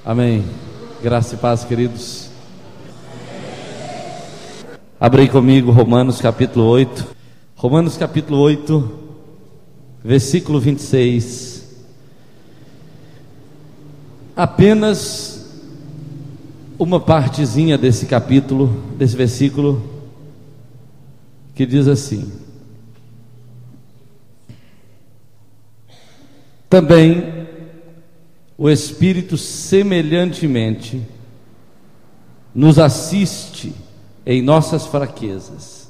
Amém. Graça e paz, queridos. Abre aí comigo Romanos capítulo 8. Romanos capítulo 8, versículo 26. Apenas uma partezinha desse capítulo, desse versículo, que diz assim: também o Espírito semelhantemente nos assiste em nossas fraquezas.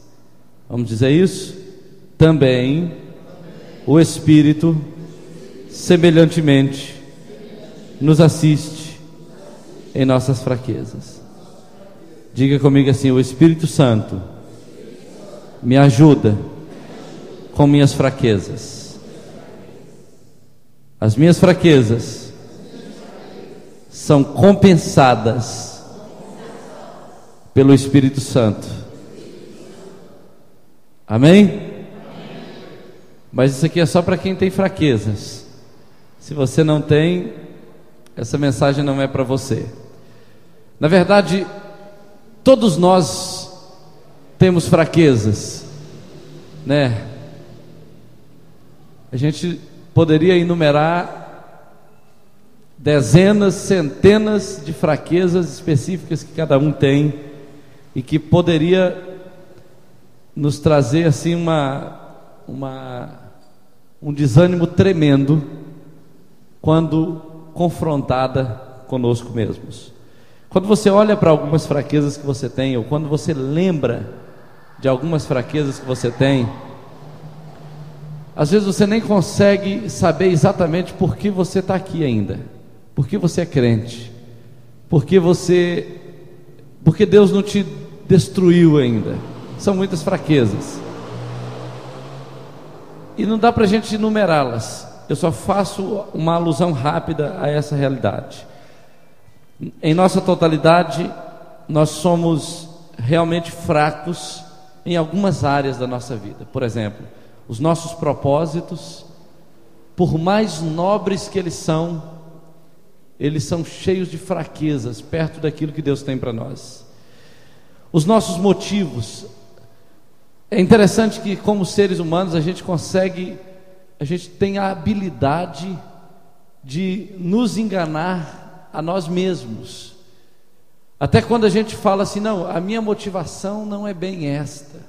Vamos dizer isso? Também o Espírito semelhantemente nos assiste em nossas fraquezas. Diga comigo assim: o Espírito Santo me ajuda com minhas fraquezas. As minhas fraquezas são compensadas pelo Espírito Santo. Amém? Mas isso aqui é só para quem tem fraquezas. Se você não tem, essa mensagem não é para você. Na verdade, todos nós temos fraquezas, né? A gente poderia enumerar dezenas, centenas de fraquezas específicas que cada um tem e que poderia nos trazer assim um desânimo tremendo quando confrontada conosco mesmos. Quando você olha para algumas fraquezas que você tem, ou quando você lembra de algumas fraquezas que você tem, às vezes você nem consegue saber exatamente por que você está aqui ainda, por que você é crente, porque Deus não te destruiu ainda. São muitas fraquezas e não dá para a gente enumerá-las. Eu só faço uma alusão rápida a essa realidade. Em nossa totalidade, nós somos realmente fracos em algumas áreas da nossa vida. Por exemplo, os nossos propósitos, por mais nobres que eles são cheios de fraquezas perto daquilo que Deus tem para nós. Os nossos motivos. É interessante que, como seres humanos, a gente tem a habilidade de nos enganar a nós mesmos. Até quando a gente fala assim: não, a minha motivação não é bem esta,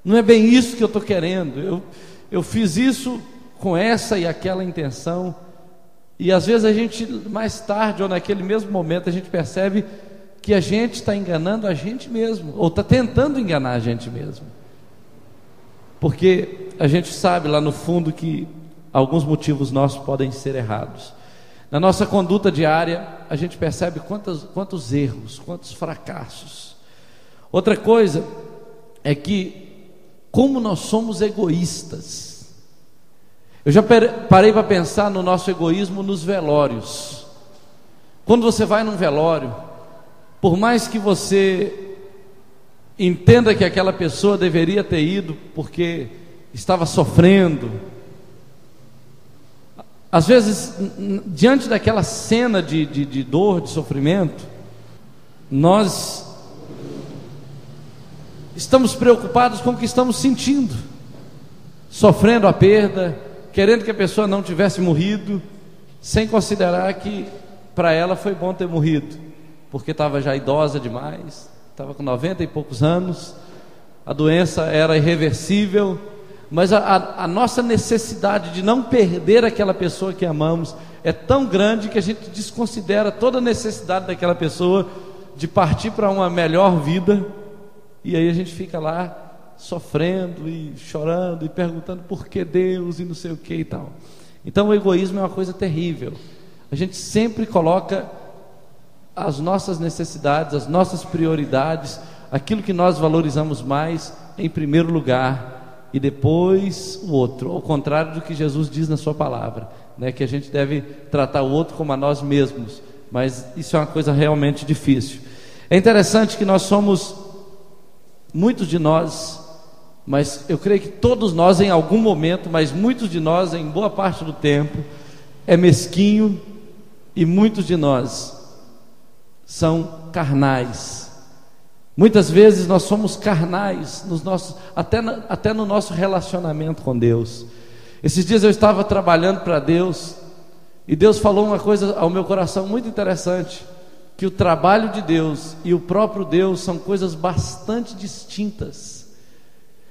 não é bem isso que eu estou querendo, eu fiz isso com essa e aquela intenção. E às vezes a gente, mais tarde ou naquele mesmo momento, a gente percebe que a gente está enganando a gente mesmo, ou está tentando enganar a gente mesmo, porque a gente sabe lá no fundo que alguns motivos nossos podem ser errados. Na nossa conduta diária, a gente percebe quantos erros, quantos fracassos. Outra coisa é que, como nós somos egoístas. Eu já parei para pensar no nosso egoísmo nos velórios. Quando você vai num velório, por mais que você entenda que aquela pessoa deveria ter ido porque estava sofrendo, às vezes, diante daquela cena de dor, de sofrimento, nós estamos preocupados com o que estamos sentindo, sofrendo a perda, querendo que a pessoa não tivesse morrido, sem considerar que para ela foi bom ter morrido, porque estava já idosa demais, estava com 90 e poucos anos, a doença era irreversível, mas a nossa necessidade de não perder aquela pessoa que amamos é tão grande que a gente desconsidera toda a necessidade daquela pessoa de partir para uma melhor vida, e aí a gente fica lá sofrendo e chorando e perguntando por que Deus e não sei o que e tal. Então o egoísmo é uma coisa terrível. A gente sempre coloca as nossas necessidades, as nossas prioridades, aquilo que nós valorizamos mais em primeiro lugar, e depois o outro, ao contrário do que Jesus diz na sua palavra, né, que a gente deve tratar o outro como a nós mesmos. Mas isso é uma coisa realmente difícil. É interessante que nós somos, muitos de nós, mas eu creio que todos nós em algum momento, mas muitos de nós em boa parte do tempo, é mesquinho, E muitos de nós são carnais. Muitas vezes nós somos carnais nos nossos, até no nosso relacionamento com Deus. Esses dias eu estava trabalhando para Deus, e Deus falou uma coisa ao meu coração muito interessante, que o trabalho de Deus e o próprio Deus são coisas bastante distintas.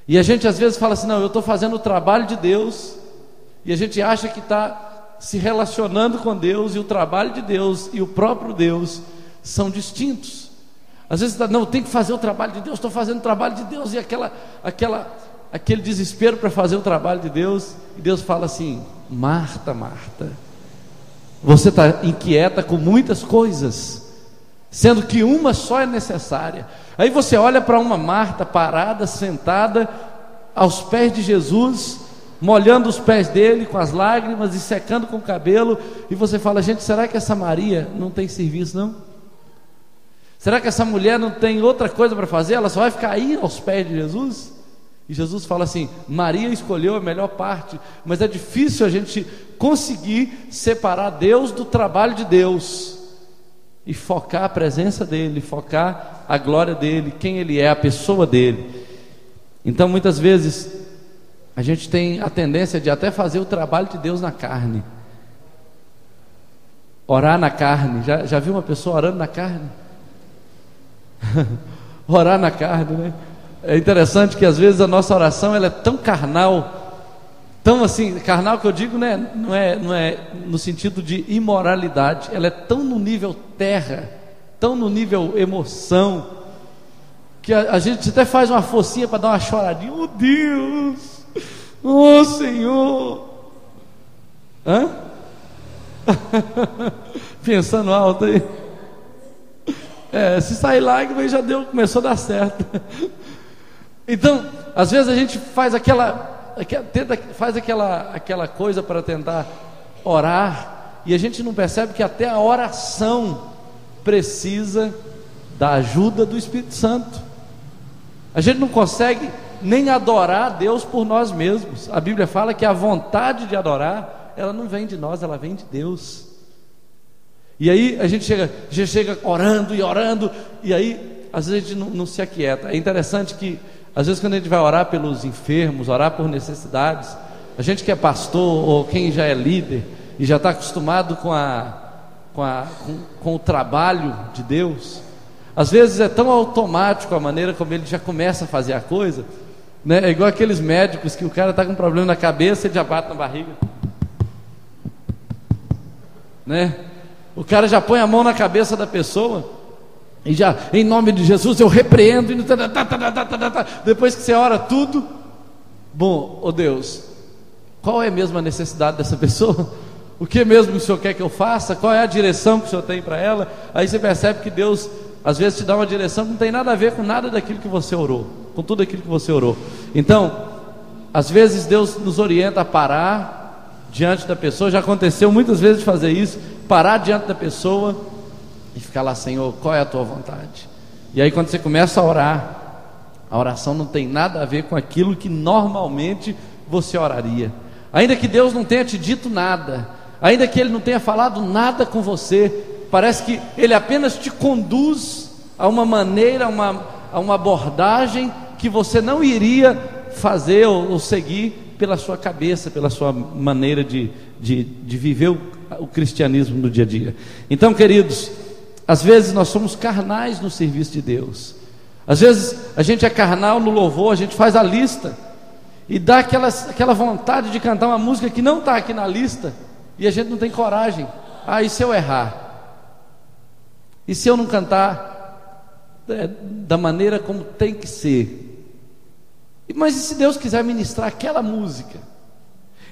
E a gente às vezes fala assim: não, eu estou fazendo o trabalho de Deus, e a gente acha que está se relacionando com Deus, e o trabalho de Deus e o próprio Deus são distintos. Às vezes, não, tem que fazer o trabalho de Deus, estou fazendo o trabalho de Deus, e aquele desespero para fazer o trabalho de Deus, e Deus fala assim: Marta, Marta, você está inquieta com muitas coisas, sendo que uma só é necessária. Aí você olha para uma Marta parada, sentada aos pés de Jesus, molhando os pés dele com as lágrimas e secando com o cabelo, e você fala: gente, será que essa Maria não tem serviço não? Será que essa mulher não tem outra coisa para fazer? Ela só vai ficar aí aos pés de Jesus? E Jesus fala assim: Maria escolheu a melhor parte. Mas é difícil a gente conseguir separar Deus do trabalho de Deus e focar a presença dele, focar a glória dele, quem ele é, a pessoa dele. Então muitas vezes a gente tem a tendência de até fazer o trabalho de Deus na carne, orar na carne. Já viu uma pessoa orando na carne? Orar na carne, né? É interessante que às vezes a nossa oração ela é tão carnal, tão assim, carnal que eu digo, né? Não é no sentido de imoralidade, ela é tão no nível terra, tão no nível emoção, que a gente até faz uma focinha para dar uma choradinha. Oh Deus, oh Senhor, hã? Pensando alto aí. Se sair lágrima já deu, começou a dar certo. Então, às vezes a gente faz aquela coisa para tentar orar, e a gente não percebe que até a oração precisa da ajuda do Espírito Santo. A gente não consegue nem adorar a Deus por nós mesmos. A Bíblia fala que a vontade de adorar, ela não vem de nós, ela vem de Deus. E aí a gente chega orando, e aí às vezes a gente não se aquieta. É interessante que às vezes quando a gente vai orar pelos enfermos, orar por necessidades, a gente que é pastor ou quem já é líder e já está acostumado com o trabalho de Deus, às vezes é tão automático a maneira como ele já começa a fazer a coisa, né? É igual aqueles médicos que o cara está com um problema na cabeça e ele já bate na barriga, né? O cara já põe a mão na cabeça da pessoa e já, em nome de Jesus, eu repreendo. Depois que você ora tudo, bom, oh Deus, qual é mesmo a necessidade dessa pessoa? O que mesmo que o Senhor quer que eu faça? Qual é a direção que o Senhor tem para ela? Aí você percebe que Deus às vezes te dá uma direção que não tem nada a ver com nada daquilo que você orou, com tudo aquilo que você orou. Então, às vezes Deus nos orienta a parar diante da pessoa. Já aconteceu muitas vezes de fazer isso, parar diante da pessoa e ficar lá: Senhor, qual é a tua vontade? E aí quando você começa a orar, a oração não tem nada a ver com aquilo que normalmente você oraria. Ainda que Deus não tenha te dito nada, ainda que Ele não tenha falado nada com você, parece que Ele apenas te conduz a uma maneira, a uma abordagem que você não iria fazer ou seguir pela sua cabeça, pela sua maneira de viver o cristianismo no dia a dia. Então, queridos, às vezes nós somos carnais no serviço de Deus. Às vezes a gente é carnal no louvor, a gente faz a lista e dá aquela vontade de cantar uma música que não está aqui na lista, e a gente não tem coragem. E se eu errar? E se eu não cantar da maneira como tem que ser? Mas e se Deus quiser ministrar aquela música?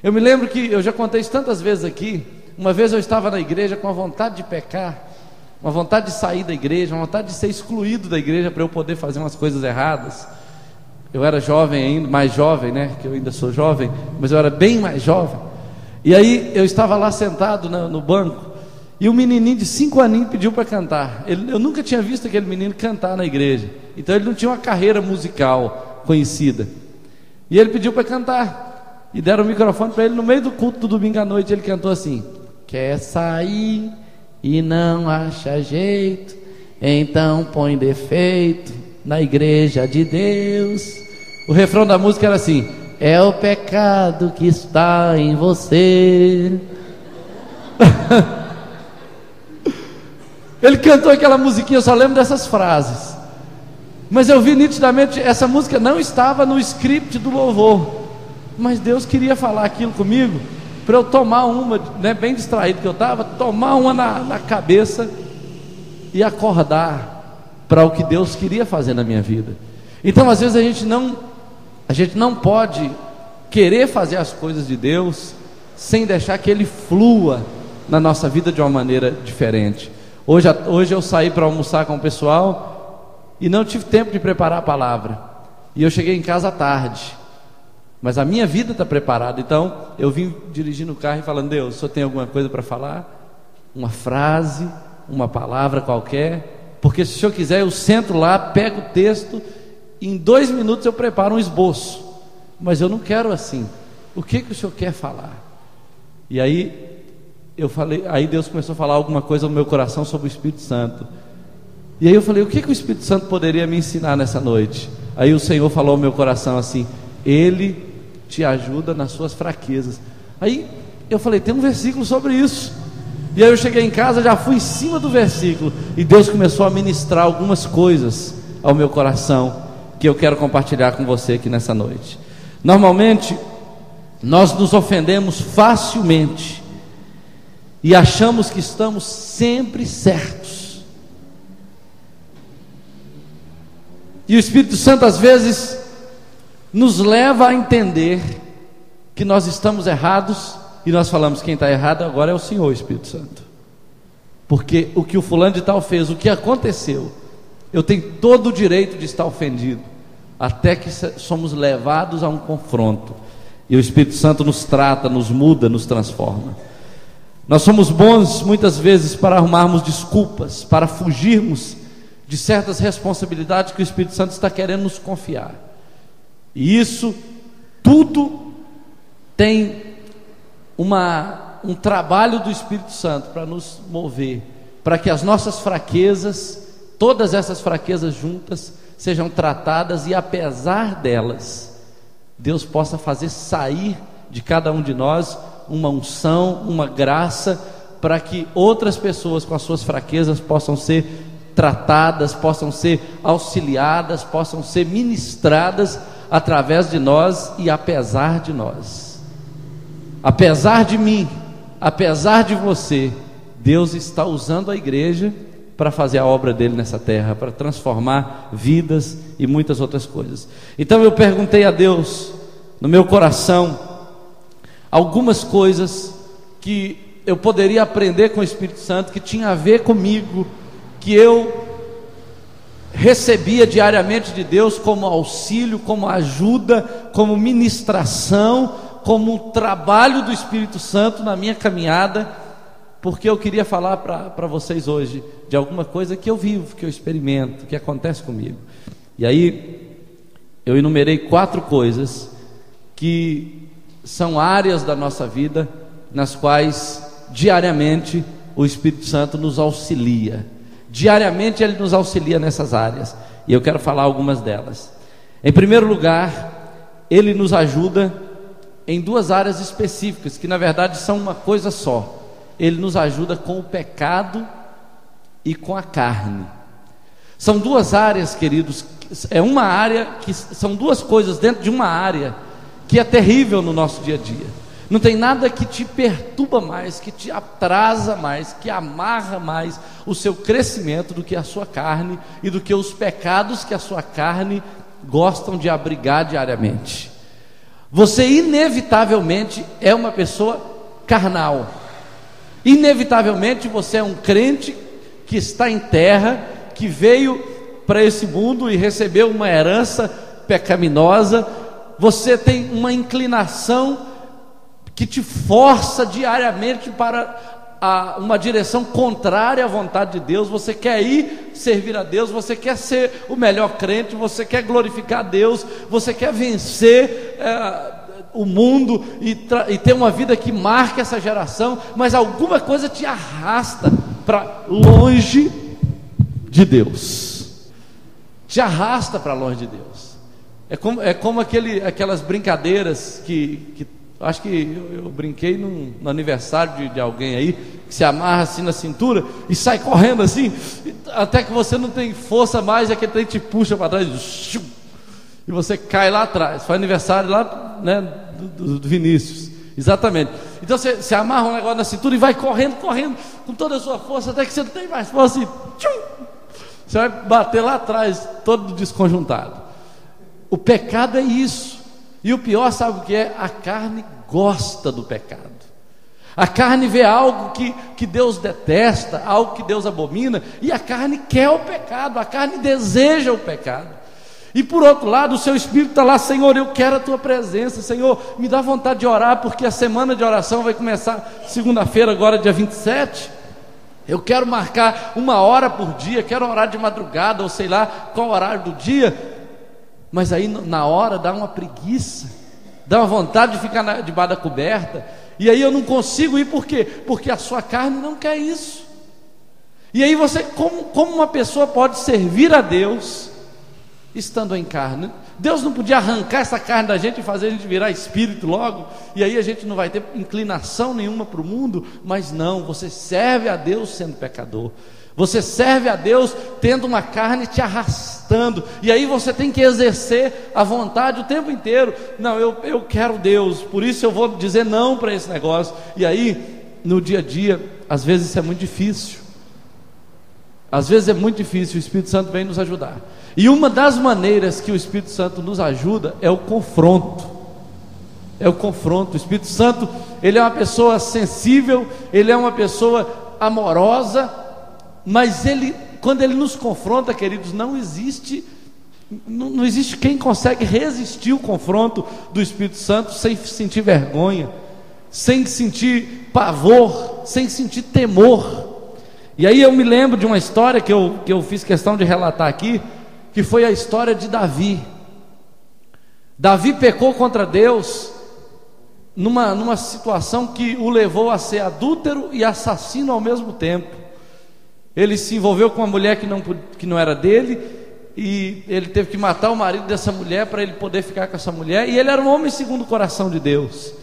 Eu me lembro que eu já contei isso tantas vezes aqui. Uma vez eu estava na igreja com a vontade de pecar, uma vontade de sair da igreja, uma vontade de ser excluído da igreja para eu poder fazer umas coisas erradas. Eu era jovem ainda, mais jovem, né? Que eu ainda sou jovem, mas eu era bem mais jovem. E aí eu estava lá sentado no banco, e um menininho de 5 aninhos pediu para cantar. Eu nunca tinha visto aquele menino cantar na igreja, então ele não tinha uma carreira musical conhecida. E ele pediu para cantar, e deram o microfone para ele no meio do culto do domingo à noite. Ele cantou assim: quer sair e não acha jeito, então põe defeito na igreja de Deus. O refrão da música era assim: é o pecado que está em você. Ele cantou aquela musiquinha, eu só lembro dessas frases, mas eu vi nitidamente, essa música não estava no script do louvor, mas Deus queria falar aquilo comigo, para eu tomar uma, né, bem distraído que eu estava, tomar uma na cabeça e acordar para o que Deus queria fazer na minha vida. Então às vezes a gente não pode querer fazer as coisas de Deus sem deixar que Ele flua na nossa vida de uma maneira diferente. Hoje eu saí para almoçar com o pessoal e não tive tempo de preparar a palavra, e eu cheguei em casa à tarde, mas a minha vida está preparada. Então eu vim dirigindo o carro e falando: Deus, o Senhor tem alguma coisa para falar? Uma frase, uma palavra qualquer? Porque se o Senhor quiser, eu sento lá, pego o texto, em 2 minutos eu preparo um esboço, mas eu não quero assim. O que o Senhor quer falar? E aí eu falei, aí Deus começou a falar alguma coisa no meu coração sobre o Espírito Santo. E aí eu falei: o que o Espírito Santo poderia me ensinar nessa noite? Aí o Senhor falou ao meu coração assim: Ele te ajuda nas suas fraquezas. Aí eu falei: tem um versículo sobre isso. E aí eu cheguei em casa, já fui em cima do versículo, e Deus começou a ministrar algumas coisas ao meu coração, que eu quero compartilhar com você aqui nessa noite. Normalmente nós nos ofendemos facilmente e achamos que estamos sempre certos. E o Espírito Santo às vezes nos leva a entender que nós estamos errados, e nós falamos: quem está errado agora é o Senhor, Espírito Santo, porque o que o fulano de tal fez, o que aconteceu, eu tenho todo o direito de estar ofendido, até que somos levados a um confronto, e o Espírito Santo nos trata, nos muda, nos transforma. Nós somos bons muitas vezes para arrumarmos desculpas, para fugirmos de certas responsabilidades que o Espírito Santo está querendo nos confiar. E isso tudo tem um trabalho do Espírito Santo para nos mover, para que as nossas fraquezas, todas essas fraquezas juntas, sejam tratadas, e apesar delas, Deus possa fazer sair de cada um de nós uma unção, uma graça, para que outras pessoas com as suas fraquezas possam ser tratadas, possam ser auxiliadas, possam ser ministradas através de nós e apesar de nós. Apesar de mim, apesar de você, Deus está usando a igreja para fazer a obra dele nessa terra, para transformar vidas e muitas outras coisas. Então eu perguntei a Deus, no meu coração, algumas coisas que eu poderia aprender com o Espírito Santo, que tinha a ver comigo, que eu recebia diariamente de Deus como auxílio, como ajuda, como ministração, como um trabalho do Espírito Santo na minha caminhada, porque eu queria falar para vocês hoje de alguma coisa que eu vivo, que eu experimento, que acontece comigo. E aí eu enumerei 4 coisas que são áreas da nossa vida nas quais diariamente o Espírito Santo nos auxilia. Diariamente Ele nos auxilia nessas áreas, e eu quero falar algumas delas. Em primeiro lugar, Ele nos ajuda em 2 áreas específicas, que na verdade são uma coisa só. Ele nos ajuda com o pecado e com a carne. São 2 áreas, queridos, é uma área que são 2 coisas dentro de uma área que é terrível no nosso dia a dia. Não tem nada que te perturba mais, que te atrasa mais, que amarra mais o seu crescimento do que a sua carne e do que os pecados que a sua carne gostam de abrigar diariamente. Você inevitavelmente é uma pessoa carnal. Inevitavelmente você é um crente que está em terra, que veio para esse mundo e recebeu uma herança pecaminosa. Você tem uma inclinação que te força diariamente para uma direção contrária à vontade de Deus. Você quer ir servir a Deus, você quer ser o melhor crente, você quer glorificar a Deus, você quer vencer o mundo e ter uma vida que marque essa geração, mas alguma coisa te arrasta para longe de Deus, te arrasta para longe de Deus. É como aquelas brincadeiras que acho que eu brinquei no aniversário de alguém aí, que se amarra assim na cintura e sai correndo assim, até que você não tem força mais, e aquele trem te puxa para trás, e você cai lá atrás. Foi aniversário lá, né, do Vinícius, exatamente. Então você amarra um negócio na cintura e vai correndo com toda a sua força, até que você não tem mais força e você vai bater lá atrás, todo desconjuntado. O pecado é isso. E o pior, sabe o que é? A carne gosta do pecado. A carne vê algo que Deus detesta, algo que Deus abomina, e a carne quer o pecado, a carne deseja o pecado. E por outro lado, o seu espírito está lá: Senhor, eu quero a tua presença, Senhor, me dá vontade de orar, porque a semana de oração vai começar segunda-feira, agora dia 27. Eu quero marcar 1 hora por dia, quero orar de madrugada, ou sei lá qual horário do dia. Mas aí na hora dá uma preguiça, dá uma vontade de ficar debaixo da coberta, e aí eu não consigo ir. Por quê? Porque a sua carne não quer isso. E aí você, como uma pessoa pode servir a Deus estando em carne? Deus não podia arrancar essa carne da gente e fazer a gente virar espírito logo, e aí a gente não vai ter inclinação nenhuma para o mundo? Mas não, você serve a Deus sendo pecador, você serve a Deus tendo uma carne te arrastando, e aí você tem que exercer a vontade o tempo inteiro. Não, eu quero Deus, por isso eu vou dizer não para esse negócio. E aí no dia a dia, às vezes isso é muito difícil. Às vezes é muito difícil. O Espírito Santo vem nos ajudar, e uma das maneiras que o Espírito Santo nos ajuda é o confronto. É o confronto. O Espírito Santo, ele é uma pessoa sensível, ele é uma pessoa amorosa, mas quando ele nos confronta, queridos, não existe quem consegue resistir o confronto do Espírito Santo sem sentir vergonha, sem sentir pavor, sem sentir temor. E aí eu me lembro de uma história que eu fiz questão de relatar aqui, que foi a história de Davi. Davi pecou contra Deus numa situação que o levou a ser adúltero e assassino ao mesmo tempo. Ele se envolveu com uma mulher que não era dele, e ele teve que matar o marido dessa mulher para ele poder ficar com essa mulher. E ele era um homem segundo o coração de Deus,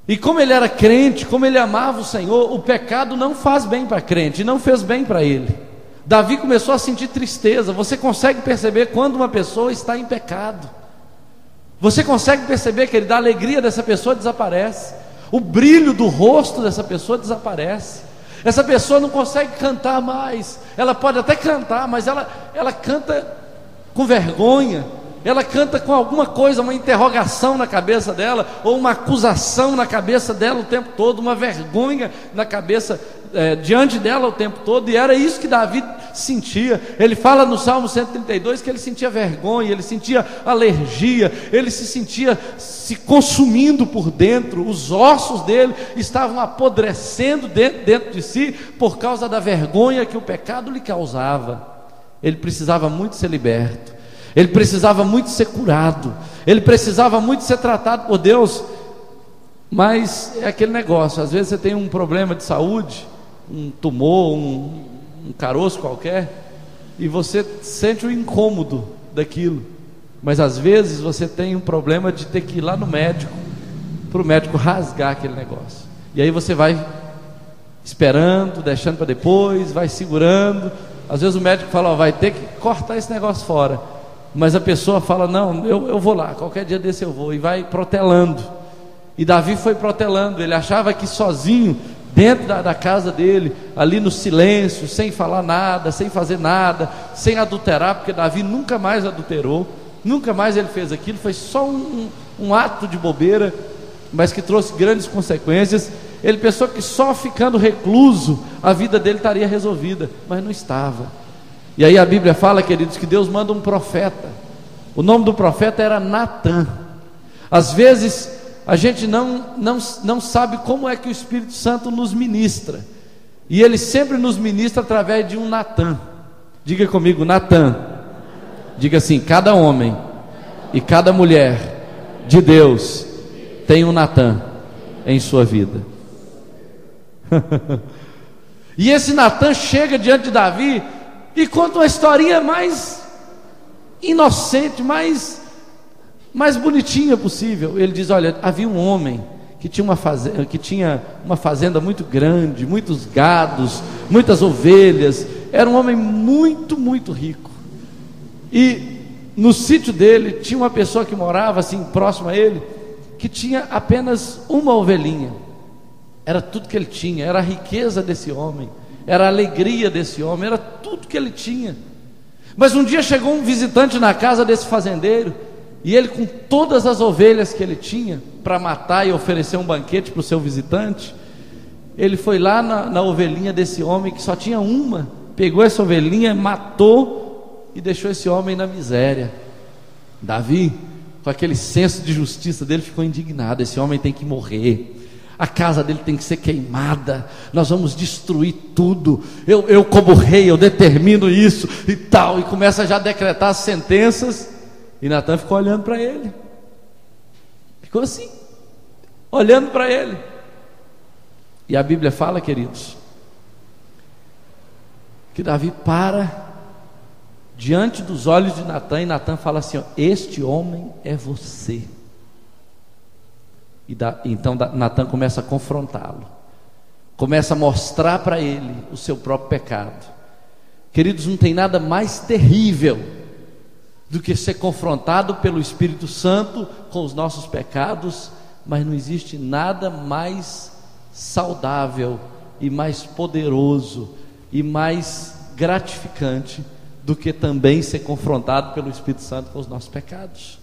e como ele era crente, como ele amava o Senhor, o pecado não faz bem para crente, e não fez bem para ele. Davi começou a sentir tristeza. Você consegue perceber quando uma pessoa está em pecado? Você consegue perceber que a alegria dessa pessoa desaparece, o brilho do rosto dessa pessoa desaparece. Essa pessoa não consegue cantar mais. Ela pode até cantar, mas ela canta com vergonha. Ela canta com alguma coisa, uma interrogação na cabeça dela, ou uma acusação na cabeça dela o tempo todo, uma vergonha na cabeça, diante dela o tempo todo. E era isso que Davi sentia. Ele fala no Salmo 132 que ele sentia vergonha, ele sentia alergia, ele se sentia se consumindo por dentro. Os ossos dele estavam apodrecendo dentro de si, por causa da vergonha que o pecado lhe causava. Ele precisava muito ser liberto, ele precisava muito ser curado, ele precisava muito ser tratado por Deus. Mas é aquele negócio, às vezes você tem um problema de saúde, um tumor, um caroço qualquer, e você sente o incômodo daquilo. Mas às vezes você tem um problema de ter que ir lá no médico, para o médico rasgar aquele negócio. E aí você vai esperando, deixando para depois, vai segurando. Às vezes o médico fala: vai ter que cortar esse negócio fora. Mas a pessoa fala: não, eu vou lá, qualquer dia desse eu vou. E vai protelando. E Davi foi protelando. Ele achava que sozinho, dentro da casa dele, ali no silêncio, sem falar nada, sem fazer nada, sem adulterar, porque Davi nunca mais adulterou, nunca mais ele fez aquilo. Foi só um ato de bobeira, mas que trouxe grandes consequências. Ele pensou que só ficando recluso a vida dele estaria resolvida, mas não estava. E aí a Bíblia fala, queridos, que Deus manda um profeta. O nome do profeta era Natã. Às vezes a gente não sabe como é que o Espírito Santo nos ministra, e ele sempre nos ministra através de um Natã. Diga comigo, Natã. Diga assim: cada homem e cada mulher de Deus tem um Natã em sua vida. E esse Natan chega diante de Davi e conta uma historinha mais inocente, mais bonitinha possível. Ele diz: olha, havia um homem que tinha uma fazenda muito grande, muitos gados, muitas ovelhas. Era um homem muito, muito rico. E no sítio dele tinha uma pessoa que morava assim próximo a ele, que tinha apenas uma ovelhinha. Era tudo que ele tinha, era a riqueza desse homem, era a alegria desse homem, era tudo que ele tinha. Mas um dia chegou um visitante na casa desse fazendeiro, e ele, com todas as ovelhas que ele tinha para matar e oferecer um banquete para o seu visitante, ele foi lá na ovelhinha desse homem que só tinha uma, pegou essa ovelhinha, matou e deixou esse homem na miséria. Davi, com aquele senso de justiça dele, ficou indignado: esse homem tem que morrer, a casa dele tem que ser queimada, nós vamos destruir tudo, eu como rei, eu determino isso e tal, e começa já a decretar as sentenças. E Natan ficou olhando para ele, ficou assim, olhando para ele. E a Bíblia fala, queridos, que Davi para diante dos olhos de Natan, e Natan fala assim: ó, este homem é você. Então Natan começa a confrontá-lo, começa a mostrar para ele o seu próprio pecado. Queridos, não tem nada mais terrível do que ser confrontado pelo Espírito Santo com os nossos pecados, mas não existe nada mais saudável e mais poderoso e mais gratificante do que também ser confrontado pelo Espírito Santo com os nossos pecados.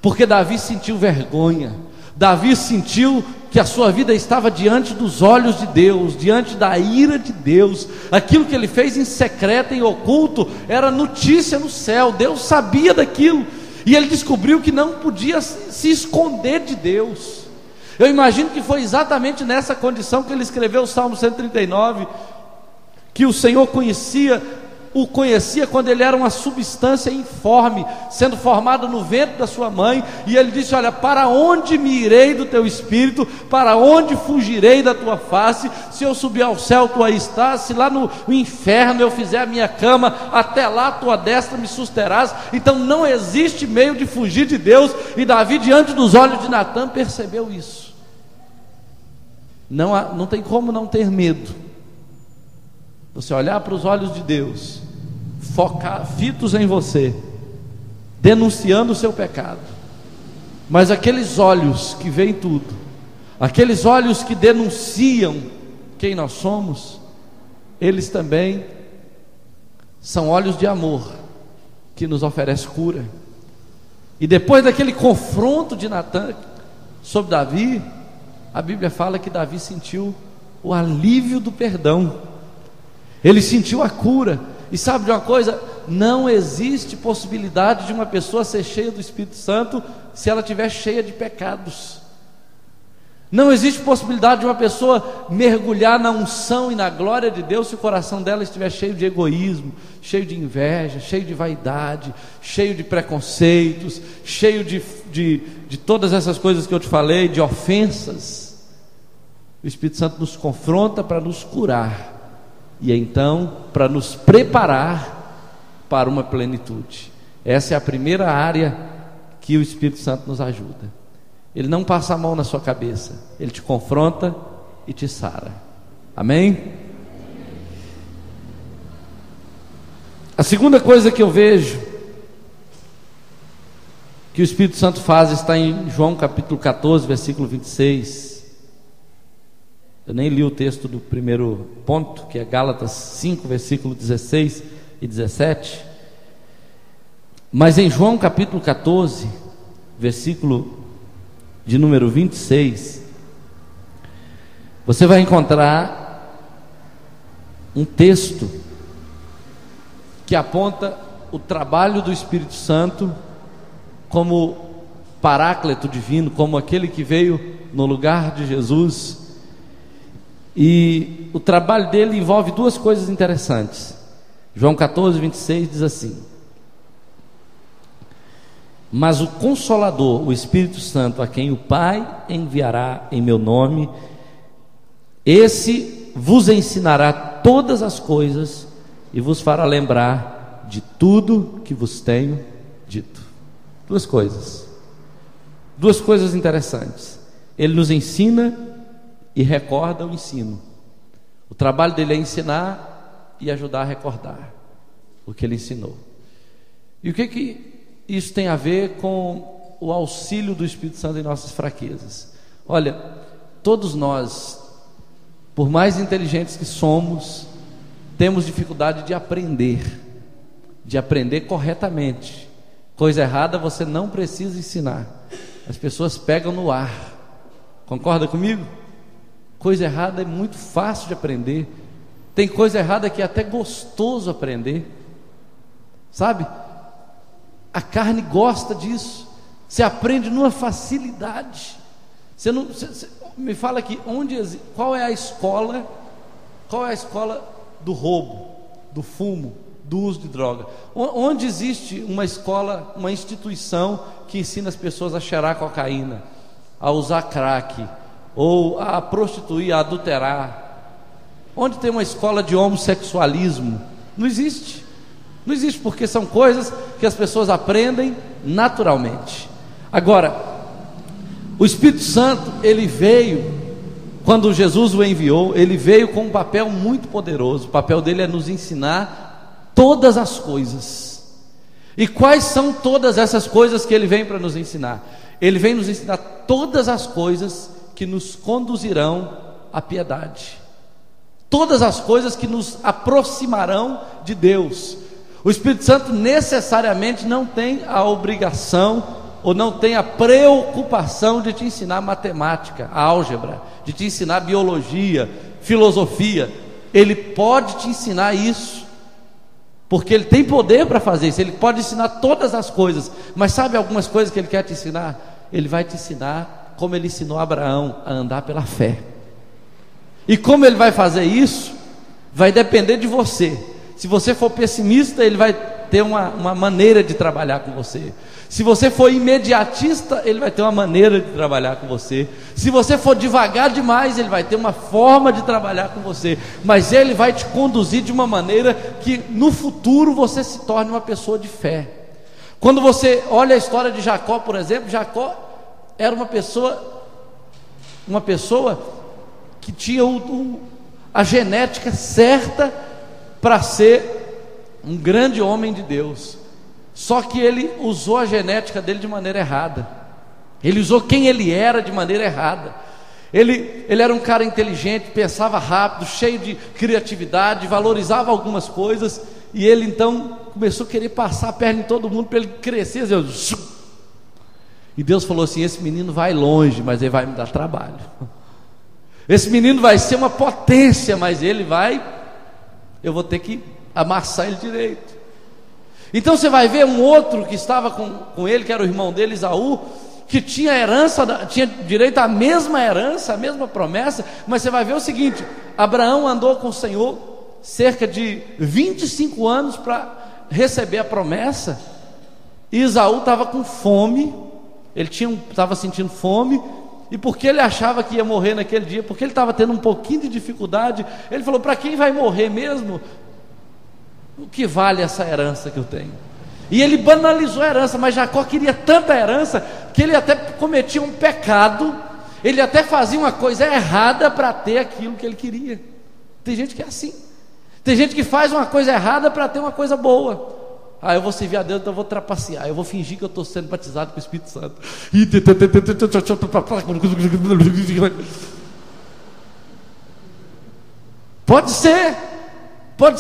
Porque Davi sentiu vergonha, Davi sentiu que a sua vida estava diante dos olhos de Deus, diante da ira de Deus. Aquilo que ele fez em secreto, em oculto, era notícia no céu. Deus sabia daquilo, e ele descobriu que não podia se esconder de Deus. Eu imagino que foi exatamente nessa condição que ele escreveu o Salmo 139, que o Senhor o conhecia quando ele era uma substância informe, sendo formado no ventre da sua mãe, e ele disse: olha, para onde me irei do teu espírito, para onde fugirei da tua face? Se eu subir ao céu, tu aí estás, se lá no inferno eu fizer a minha cama, até lá a tua destra me susterás. Então não existe meio de fugir de Deus, e Davi, diante dos olhos de Natan, percebeu isso. Não tem como não ter medo. Você olhar para os olhos de Deus, focar fitos em você, denunciando o seu pecado. Mas aqueles olhos que veem tudo, aqueles olhos que denunciam quem nós somos, eles também são olhos de amor, que nos oferece cura. E depois daquele confronto de Natan sobre Davi, a Bíblia fala que Davi sentiu o alívio do perdão. Ele sentiu a cura. E sabe de uma coisa? Não existe possibilidade de uma pessoa ser cheia do Espírito Santo se ela estiver cheia de pecados. Não existe possibilidade de uma pessoa mergulhar na unção e na glória de Deus se o coração dela estiver cheio de egoísmo, cheio de inveja, cheio de vaidade, cheio de preconceitos, cheio de todas essas coisas que eu te falei, de ofensas. O Espírito Santo nos confronta para nos curar, e então para nos preparar para uma plenitude. Essa é a primeira área que o Espírito Santo nos ajuda. Ele não passa a mão na sua cabeça, ele te confronta e te sara. Amém? A segunda coisa que eu vejo que o Espírito Santo faz está em João capítulo 14, versículo 26. Eu nem li o texto do primeiro ponto, que é Gálatas 5, versículo 16 e 17. Mas em João capítulo 14, versículo de número 26, você vai encontrar um texto que aponta o trabalho do Espírito Santo como paráclito divino, como aquele que veio no lugar de Jesus. E o trabalho dele envolve duas coisas interessantes. João 14, 26 diz assim: mas o Consolador, o Espírito Santo, a quem o Pai enviará em meu nome, esse vos ensinará todas as coisas e vos fará lembrar de tudo que vos tenho dito. Duas coisas interessantes. Ele nos ensina e recorda o ensino. O trabalho dele é ensinar e ajudar a recordar o que ele ensinou. E o que isso tem a ver com o auxílio do Espírito Santo em nossas fraquezas? Olha, todos nós, por mais inteligentes que somos, temos dificuldade de aprender corretamente. Coisa errada você não precisa ensinar. As pessoas pegam no ar. Concorda comigo? Coisa errada é muito fácil de aprender. Tem coisa errada que é até gostoso aprender. Sabe? A carne gosta disso. Você aprende numa facilidade. Você me fala aqui, qual é a escola do roubo, do fumo, do uso de droga? Onde existe uma escola, uma instituição que ensina as pessoas a cheirar cocaína, a usar crack, ou a prostituir, a adulterar? Onde tem uma escola de homossexualismo? Não existe. Não existe, porque são coisas que as pessoas aprendem naturalmente. Agora, o Espírito Santo, ele veio, quando Jesus o enviou, ele veio com um papel muito poderoso. O papel dele é nos ensinar todas as coisas. E quais são todas essas coisas que ele vem para nos ensinar? Ele vem nos ensinar todas as coisas que nos conduzirão à piedade, todas as coisas que nos aproximarão de Deus. O Espírito Santo necessariamente não tem a obrigação ou não tem a preocupação de te ensinar matemática, álgebra, de te ensinar biologia, filosofia. Ele pode te ensinar isso, porque ele tem poder para fazer isso. Ele pode ensinar todas as coisas, mas sabe algumas coisas que ele quer te ensinar? Ele vai te ensinar como ele ensinou Abraão a andar pela fé. E como ele vai fazer isso, vai depender de você. Se você for pessimista, ele vai ter uma maneira de trabalhar com você. Se você for imediatista, ele vai ter uma maneira de trabalhar com você. Se você for devagar demais, ele vai ter uma forma de trabalhar com você. Mas ele vai te conduzir de uma maneira que no futuro você se torne uma pessoa de fé. Quando você olha a história de Jacó, por exemplo, Jacó era uma pessoa que tinha a genética certa para ser um grande homem de Deus. Só que ele usou a genética dele de maneira errada. Ele usou quem ele era de maneira errada. Ele era um cara inteligente, pensava rápido, cheio de criatividade, valorizava algumas coisas. E ele então começou a querer passar a perna em todo mundo para ele crescer. E Deus falou assim: esse menino vai longe, mas ele vai me dar trabalho. Esse menino vai ser uma potência, mas eu vou ter que amassar ele direito. Então você vai ver um outro que estava com ele, que era o irmão dele, Esaú, que tinha tinha direito à mesma herança, à mesma promessa. Mas você vai ver o seguinte: Abraão andou com o Senhor cerca de 25 anos para receber a promessa, e Esaú estava com fome. Ele estava sentindo fome, e porque ele achava que ia morrer naquele dia, porque ele estava tendo um pouquinho de dificuldade, ele falou: para quem vai morrer mesmo? O que vale essa herança que eu tenho? E ele banalizou a herança. Mas Jacó queria tanta herança que ele até cometia um pecado, ele até fazia uma coisa errada para ter aquilo que ele queria. Tem gente que é assim. Tem gente que faz uma coisa errada para ter uma coisa boa. Eu vou servir a Deus, então eu vou trapacear, eu vou fingir que eu estou sendo batizado com o Espírito Santo. Pode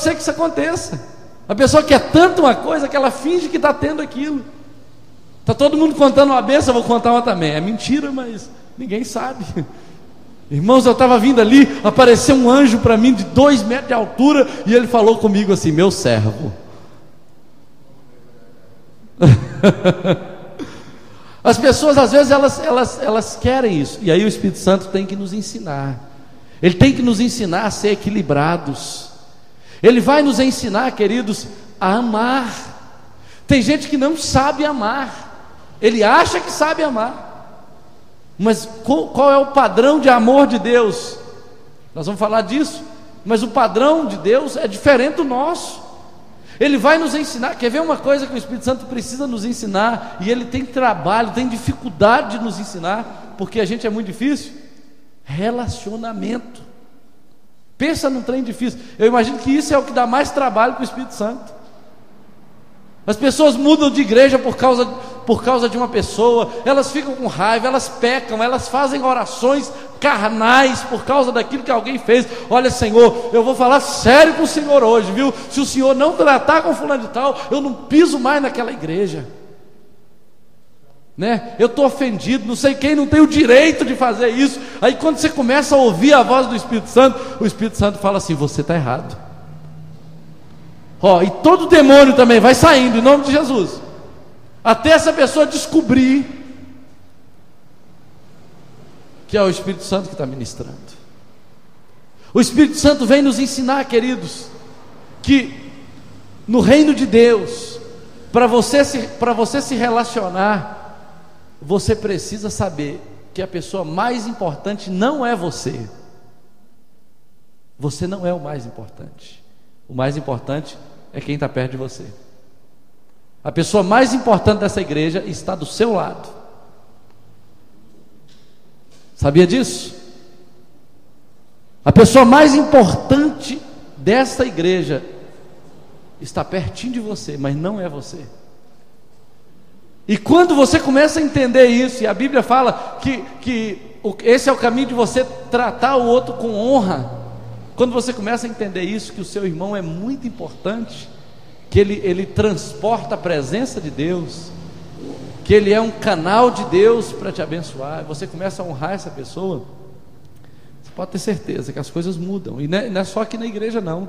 ser que isso aconteça. A pessoa quer tanto uma coisa que ela finge que está tendo aquilo. Está todo mundo contando uma benção, eu vou contar uma também. É mentira, mas ninguém sabe. Irmãos, eu estava vindo ali, apareceu um anjo para mim de 2 metros de altura, e ele falou comigo assim: meu servo. As pessoas às vezes elas querem isso, e aí o Espírito Santo tem que nos ensinar. Ele tem que nos ensinar a ser equilibrados. Ele vai nos ensinar, queridos, a amar. Tem gente que não sabe amar. Ele acha que sabe amar, mas qual é o padrão de amor de Deus? Nós vamos falar disso. mas o padrão de Deus é diferente do nosso. Ele vai nos ensinar. Quer ver uma coisa que o Espírito Santo precisa nos ensinar, e ele tem trabalho, tem dificuldade de nos ensinar, porque a gente é muito difícil? Relacionamento. Pensa num trem difícil. Eu imagino que isso é o que dá mais trabalho para o Espírito Santo. As pessoas mudam de igreja por causa de uma pessoa, elas ficam com raiva, elas pecam, elas fazem orações carnais por causa daquilo que alguém fez. Olha, Senhor, eu vou falar sério com o Senhor hoje, viu? Se o Senhor não tratar com fulano de tal, eu não piso mais naquela igreja, né? Eu estou ofendido, não sei quem não tem o direito de fazer isso. Aí quando você começa a ouvir a voz do Espírito Santo, o Espírito Santo fala assim: você está errado. E todo demônio também vai saindo em nome de Jesus, até essa pessoa descobrir que é o Espírito Santo que está ministrando. O Espírito Santo vem nos ensinar, queridos, que no reino de Deus, para você se relacionar, você precisa saber que a pessoa mais importante não é você. Você não é o mais importante. O mais importante é quem está perto de você. A pessoa mais importante dessa igreja está do seu lado. Sabia disso? A pessoa mais importante desta igreja está pertinho de você, mas não é você. E quando você começa a entender isso, e a Bíblia fala que esse é o caminho de você tratar o outro com honra. Quando você começa a entender isso, que o seu irmão é muito importante, que ele transporta a presença de Deus, que ele é um canal de Deus para te abençoar, você começa a honrar essa pessoa, você pode ter certeza que as coisas mudam. E não é só aqui na igreja não.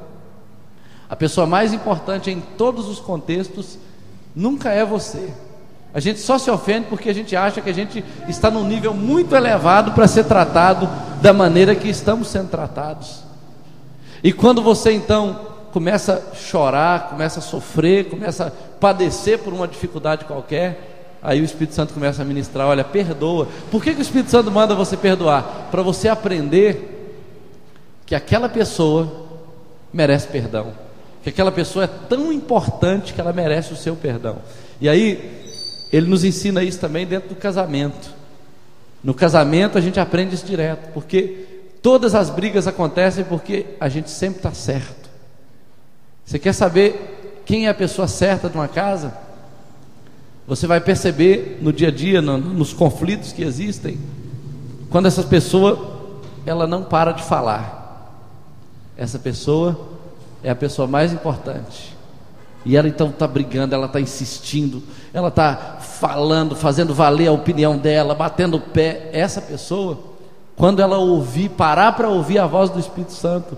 A pessoa mais importante em todos os contextos nunca é você. A gente só se ofende porque a gente acha que a gente está num nível muito elevado para ser tratado da maneira que estamos sendo tratados. E quando você então começa a chorar, começa a sofrer, começa a padecer por uma dificuldade qualquer, aí o Espírito Santo começa a ministrar: olha, perdoa. Por que o Espírito Santo manda você perdoar? Para você aprender que aquela pessoa merece perdão, que aquela pessoa é tão importante que ela merece o seu perdão. E aí ele nos ensina isso também dentro do casamento. No casamento a gente aprende isso direto, porque todas as brigas acontecem porque a gente sempre está certo. Você quer saber quem é a pessoa certa de uma casa? Você vai perceber no dia a dia, nos conflitos que existem, quando essa pessoa ela não para de falar. Essa pessoa é a pessoa mais importante. E ela então está brigando, ela está insistindo, ela está falando, fazendo valer a opinião dela, batendo o pé. Essa pessoa, quando ela parar para ouvir a voz do Espírito Santo,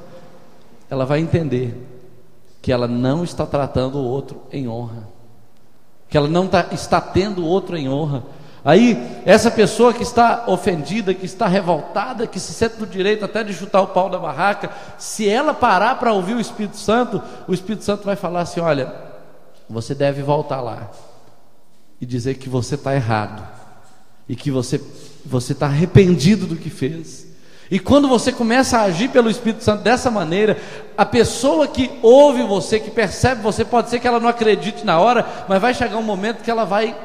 ela vai entender que ela não está tratando o outro em honra, que ela não está tendo o outro em honra. Aí essa pessoa que está ofendida, que está revoltada, que se sente no direito até de chutar o pau da barraca, se ela parar para ouvir o Espírito Santo vai falar assim: olha, você deve voltar lá e dizer que você está errado, e que você está arrependido do que fez. E quando você começa a agir pelo Espírito Santo dessa maneira, a pessoa que ouve você, que percebe você, pode ser que ela não acredite na hora, mas vai chegar um momento que ela vai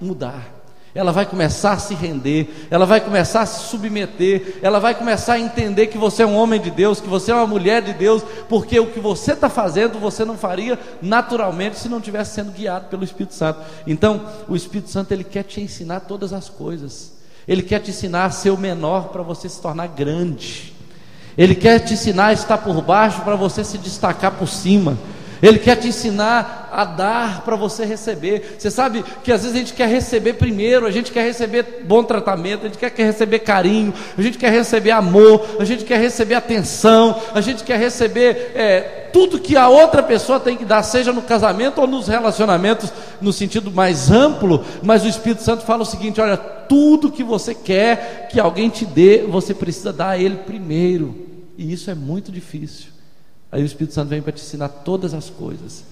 mudar. Ela vai começar a se render, ela vai começar a se submeter, ela vai começar a entender que você é um homem de Deus, que você é uma mulher de Deus, porque o que você está fazendo, você não faria naturalmente se não estivesse sendo guiado pelo Espírito Santo. Então, o Espírito Santo, ele quer te ensinar todas as coisas. Ele quer te ensinar a ser o menor para você se tornar grande. Ele quer te ensinar a estar por baixo para você se destacar por cima. Ele quer te ensinar a dar para você receber. Você sabe que às vezes a gente quer receber primeiro, a gente quer receber bom tratamento, a gente quer receber carinho, a gente quer receber amor, a gente quer receber atenção, a gente quer receber tudo que a outra pessoa tem que dar, seja no casamento ou nos relacionamentos no sentido mais amplo. Mas o Espírito Santo fala o seguinte: olha, tudo que você quer que alguém te dê, você precisa dar a ele primeiro. E isso é muito difícil. Aí o Espírito Santo vem para te ensinar todas as coisas.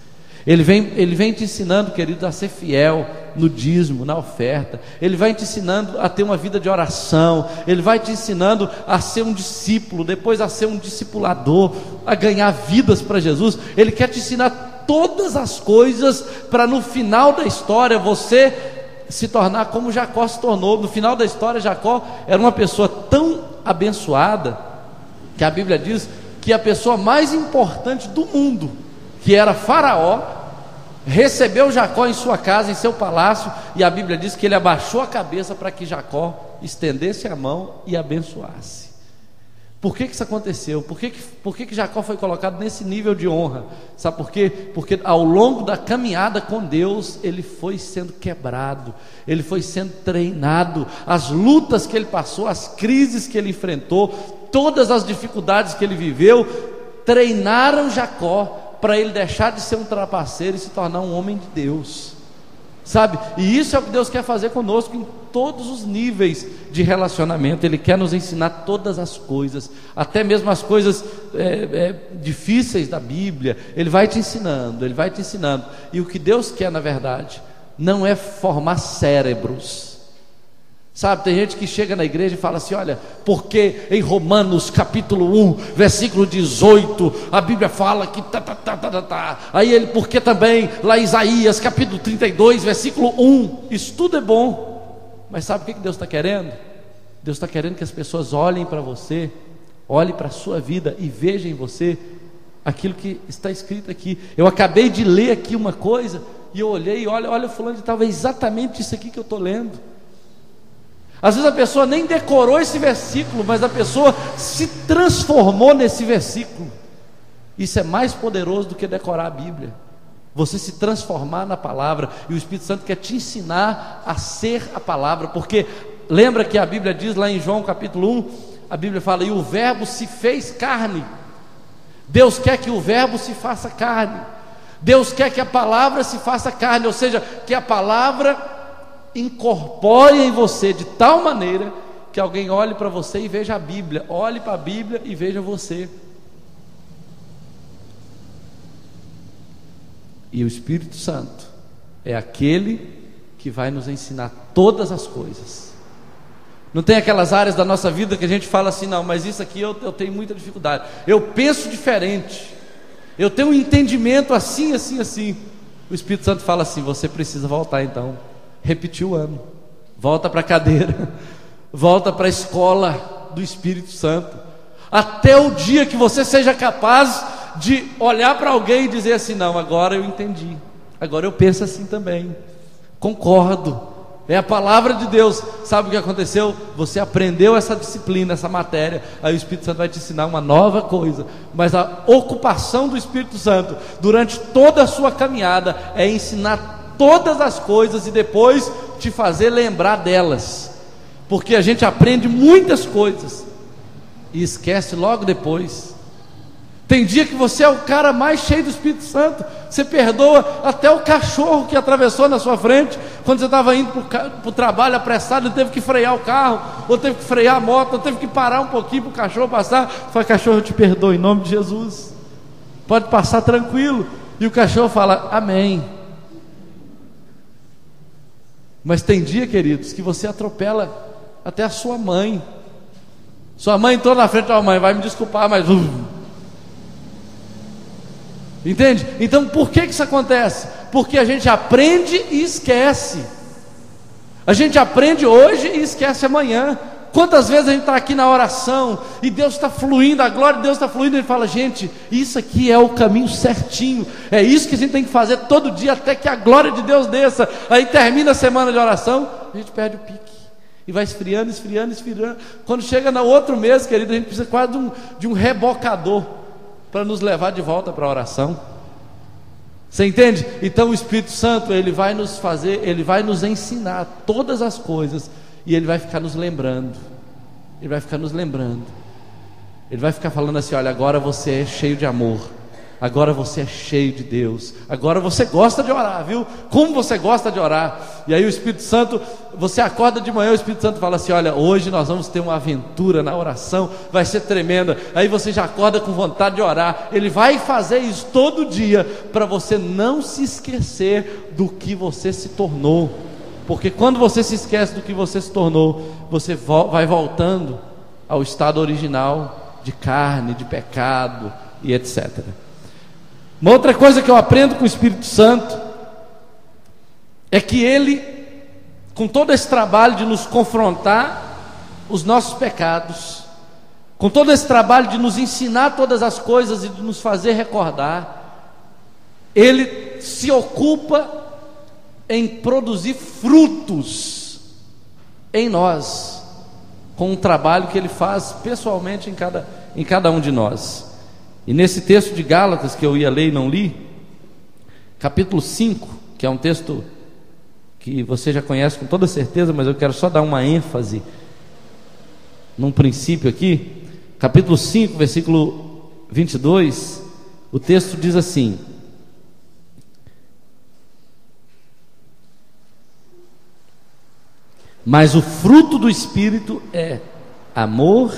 Ele vem te ensinando, querido, a ser fiel no dízimo, na oferta. Ele vai te ensinando a ter uma vida de oração. Ele vai te ensinando a ser um discípulo, depois a ser um discipulador, a ganhar vidas para Jesus. Ele quer te ensinar todas as coisas para no final da história você se tornar como Jacó se tornou. No final da história, Jacó era uma pessoa tão abençoada que a Bíblia diz que a pessoa mais importante do mundo, que era Faraó, recebeu Jacó em sua casa, em seu palácio, e a Bíblia diz que ele abaixou a cabeça para que Jacó estendesse a mão e abençoasse. Por que isso aconteceu? Por que Jacó foi colocado nesse nível de honra? Sabe por quê? Porque ao longo da caminhada com Deus, ele foi sendo quebrado, ele foi sendo treinado. As lutas que ele passou, as crises que ele enfrentou, todas as dificuldades que ele viveu, treinaram Jacó para ele deixar de ser um trapaceiro e se tornar um homem de Deus, sabe? E isso é o que Deus quer fazer conosco em todos os níveis de relacionamento. Ele quer nos ensinar todas as coisas, até mesmo as coisas difíceis da Bíblia. Ele vai te ensinando, ele vai te ensinando. E o que Deus quer, na verdade, não é formar cérebros. Sabe, tem gente que chega na igreja e fala assim: olha, porque em Romanos capítulo 1, versículo 18, a Bíblia fala que Aí ele, porque também lá em Isaías capítulo 32, versículo 1, isso tudo é bom. Mas sabe o que Deus está querendo? Deus está querendo que as pessoas olhem para você, olhem para a sua vida e vejam em você aquilo que está escrito aqui. Eu acabei de ler aqui uma coisa e eu olhei e olha fulano, estava exatamente isso aqui que eu estou lendo. Às vezes a pessoa nem decorou esse versículo, mas a pessoa se transformou nesse versículo. Isso é mais poderoso do que decorar a Bíblia. Você se transformar na palavra. E o Espírito Santo quer te ensinar a ser a palavra. Porque lembra que a Bíblia diz lá em João capítulo 1, a Bíblia fala: e o verbo se fez carne. Deus quer que o verbo se faça carne. Deus quer que a palavra se faça carne. Ou seja, que a palavra incorpore em você de tal maneira que alguém olhe para você e veja a Bíblia, olhe para a Bíblia e veja você. E o Espírito Santo é aquele que vai nos ensinar todas as coisas. Não tem aquelas áreas da nossa vida que a gente fala assim: não, mas isso aqui eu tenho muita dificuldade, eu penso diferente, eu tenho um entendimento assim, assim, assim. O Espírito Santo fala assim: você precisa voltar então, repetir o ano, volta para a cadeira, volta para a escola do Espírito Santo, até o dia que você seja capaz de olhar para alguém e dizer assim: não, agora eu entendi, agora eu penso assim também, concordo, é a palavra de Deus. Sabe o que aconteceu? Você aprendeu essa disciplina, essa matéria, aí o Espírito Santo vai te ensinar uma nova coisa. Mas a ocupação do Espírito Santo durante toda a sua caminhada é ensinar todas as coisas e depois te fazer lembrar delas, porque a gente aprende muitas coisas e esquece logo depois. Tem dia que você é o cara mais cheio do Espírito Santo, você perdoa até o cachorro que atravessou na sua frente, quando você estava indo para o trabalho apressado, ele teve que frear o carro, ou teve que frear a moto, ou teve que parar um pouquinho para o cachorro passar. Fala: cachorro, eu te perdoo em nome de Jesus, pode passar tranquilo. E o cachorro fala: amém. Mas tem dia, queridos, que você atropela até a sua mãe. Sua mãe entrou na frente: ó, mãe, vai me desculpar, mas entende? Então por que isso acontece? Porque a gente aprende e esquece. A gente aprende hoje e esquece amanhã. Quantas vezes a gente está aqui na oração e Deus está fluindo, a glória de Deus está fluindo, e ele fala: gente, isso aqui é o caminho certinho, é isso que a gente tem que fazer todo dia até que a glória de Deus desça. Aí termina a semana de oração, a gente perde o pique e vai esfriando, esfriando, esfriando. Quando chega no outro mês, querido, a gente precisa quase de um rebocador para nos levar de volta para a oração. Você entende? Então o Espírito Santo, ele vai nos fazer, ele vai nos ensinar todas as coisas. E ele vai ficar nos lembrando. Ele vai ficar nos lembrando. Ele vai ficar falando assim: olha, agora você é cheio de amor, agora você é cheio de Deus, agora você gosta de orar, viu? Como você gosta de orar. E aí o Espírito Santo, você acorda de manhã, o Espírito Santo fala assim: olha, hoje nós vamos ter uma aventura na oração, vai ser tremenda. Aí você já acorda com vontade de orar. Ele vai fazer isso todo dia, para você não se esquecer do que você se tornou, porque quando você se esquece do que você se tornou, você vai voltando ao estado original de carne, de pecado e etc. Uma outra coisa que eu aprendo com o Espírito Santo é que ele, com todo esse trabalho de nos confrontar os nossos pecados, com todo esse trabalho de nos ensinar todas as coisas e de nos fazer recordar, ele se ocupa em produzir frutos em nós, com um trabalho que ele faz pessoalmente em cada um de nós. E nesse texto de Gálatas que eu ia ler e não li, capítulo 5, que é um texto que você já conhece com toda certeza, mas eu quero só dar uma ênfase num princípio aqui. Capítulo 5, versículo 22, o texto diz assim: mas o fruto do Espírito é amor,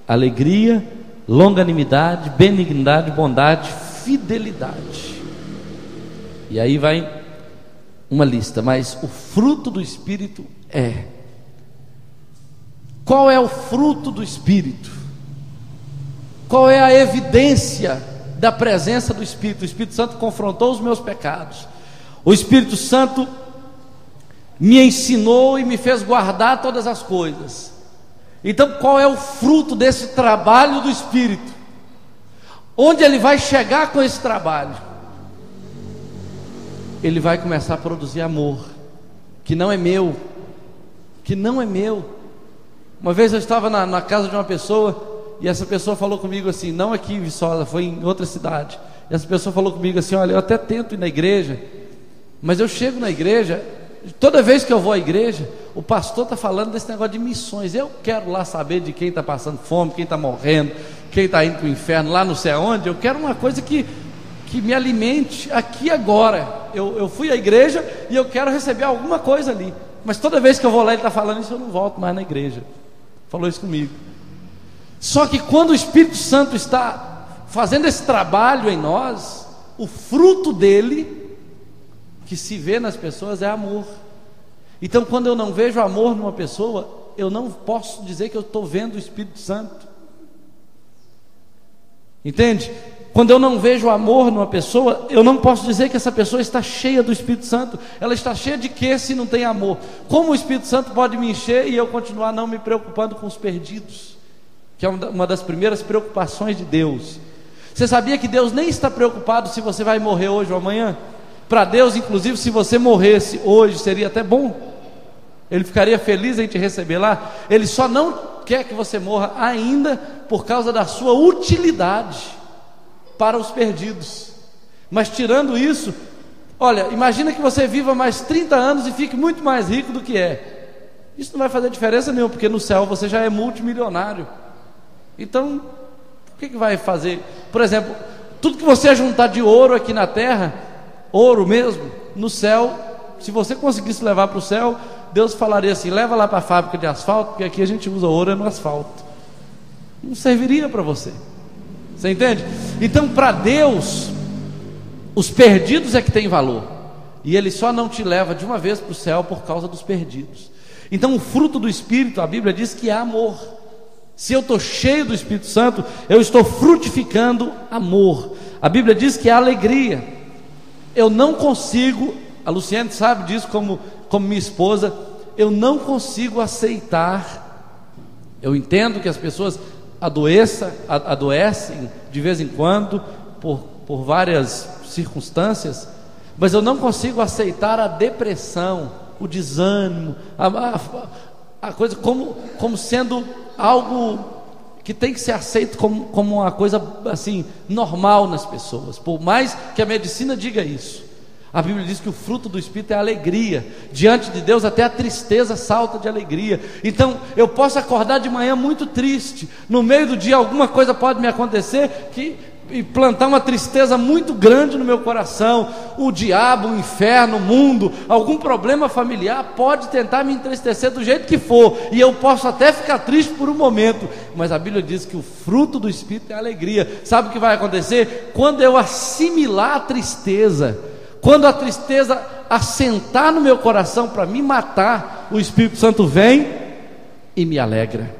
alegria, longanimidade, benignidade, bondade, fidelidade. E aí vai uma lista, mas o fruto do Espírito é. Qual é o fruto do Espírito? Qual é a evidência da presença do Espírito? O Espírito Santo confrontou os meus pecados. O Espírito Santo me ensinou e me fez guardar todas as coisas. Então, qual é o fruto desse trabalho do Espírito? Onde ele vai chegar com esse trabalho? Ele vai começar a produzir amor, que não é meu, que não é meu. Uma vez eu estava na casa de uma pessoa, e essa pessoa falou comigo assim, não aqui em Viçosa, foi em outra cidade. E essa pessoa falou comigo assim: olha, eu até tento ir na igreja, mas eu chego na igreja, toda vez que eu vou à igreja, o pastor está falando desse negócio de missões. Eu quero lá saber de quem está passando fome, quem está morrendo, quem está indo para o inferno, lá não sei aonde. Eu quero uma coisa que me alimente aqui agora. Eu fui à igreja e eu quero receber alguma coisa ali, mas toda vez que eu vou lá ele está falando isso, eu não volto mais na igreja. Falou isso comigo. Só que quando o Espírito Santo está fazendo esse trabalho em nós, o fruto dele que se vê nas pessoas é amor. Então, quando eu não vejo amor numa pessoa, eu não posso dizer que eu estou vendo o Espírito Santo. Entende? Quando eu não vejo amor numa pessoa, eu não posso dizer que essa pessoa está cheia do Espírito Santo. Ela está cheia de quê se não tem amor? Como o Espírito Santo pode me encher e eu continuar não me preocupando com os perdidos? Que é uma das primeiras preocupações de Deus. Você sabia que Deus nem está preocupado se você vai morrer hoje ou amanhã? Para Deus, inclusive, se você morresse hoje, seria até bom. Ele ficaria feliz em te receber lá. Ele só não quer que você morra ainda por causa da sua utilidade para os perdidos. Mas tirando isso, olha, imagina que você viva mais 30 anos e fique muito mais rico do que é. Isso não vai fazer diferença nenhuma, porque no céu você já é multimilionário. Então, o que vai fazer? Por exemplo, tudo que você juntar de ouro aqui na terra, ouro mesmo, no céu, se você conseguisse levar para o céu, Deus falaria assim: leva lá para a fábrica de asfalto, porque aqui a gente usa ouro no asfalto. Não serviria para você. Você entende? Então, para Deus, os perdidos é que tem valor, e Ele só não te leva de uma vez para o céu por causa dos perdidos. Então, o fruto do Espírito, a Bíblia diz que é amor. Se eu estou cheio do Espírito Santo, eu estou frutificando amor. A Bíblia diz que é alegria. Eu não consigo, a Luciane sabe disso como minha esposa, eu não consigo aceitar. Eu entendo que as pessoas adoecem de vez em quando por várias circunstâncias, mas eu não consigo aceitar a depressão, o desânimo, a coisa como sendo algo que tem que ser aceito como uma coisa assim normal nas pessoas, por mais que a medicina diga isso. A Bíblia diz que o fruto do Espírito é a alegria. Diante de Deus até a tristeza salta de alegria. Então eu posso acordar de manhã muito triste, no meio do dia alguma coisa pode me acontecer que e plantar uma tristeza muito grande no meu coração. O diabo, o inferno, o mundo, algum problema familiar pode tentar me entristecer do jeito que for, e eu posso até ficar triste por um momento, mas a Bíblia diz que o fruto do Espírito é alegria. Sabe o que vai acontecer? Quando eu assimilar a tristeza, quando a tristeza assentar no meu coração para me matar, o Espírito Santo vem e me alegra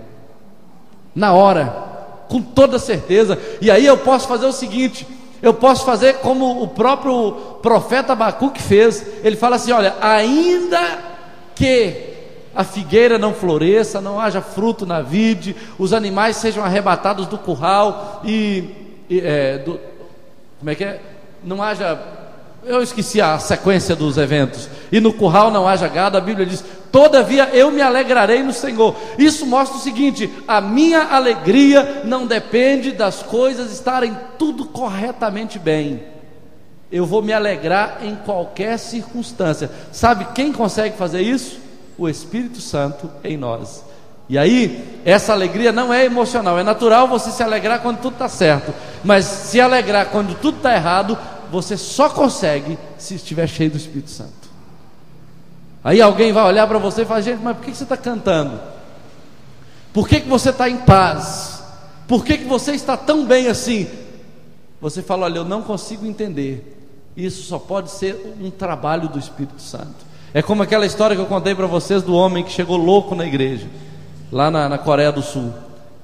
na hora, com toda certeza. E aí eu posso fazer o seguinte, eu posso fazer como o próprio profeta Abacuque fez. Ele fala assim: olha, ainda que a figueira não floresça, não haja fruto na vide, os animais sejam arrebatados do curral como é que é? Não haja, eu esqueci a sequência dos eventos, e no curral não haja gado, a Bíblia diz: todavia eu me alegrarei no Senhor. Isso mostra o seguinte: a minha alegria não depende das coisas estarem tudo corretamente bem. Eu vou me alegrar em qualquer circunstância. Sabe quem consegue fazer isso? O Espírito Santo em nós. E aí, essa alegria não é emocional. É natural você se alegrar quando tudo está certo, mas se alegrar quando tudo está errado, você só consegue se estiver cheio do Espírito Santo. Aí alguém vai olhar para você e falar: gente, mas por que você está cantando? Por que você está em paz? Por que você está tão bem assim? Você fala: olha, eu não consigo entender. Isso só pode ser um trabalho do Espírito Santo. É como aquela história que eu contei para vocês do homem que chegou louco na igreja, lá na Coreia do Sul.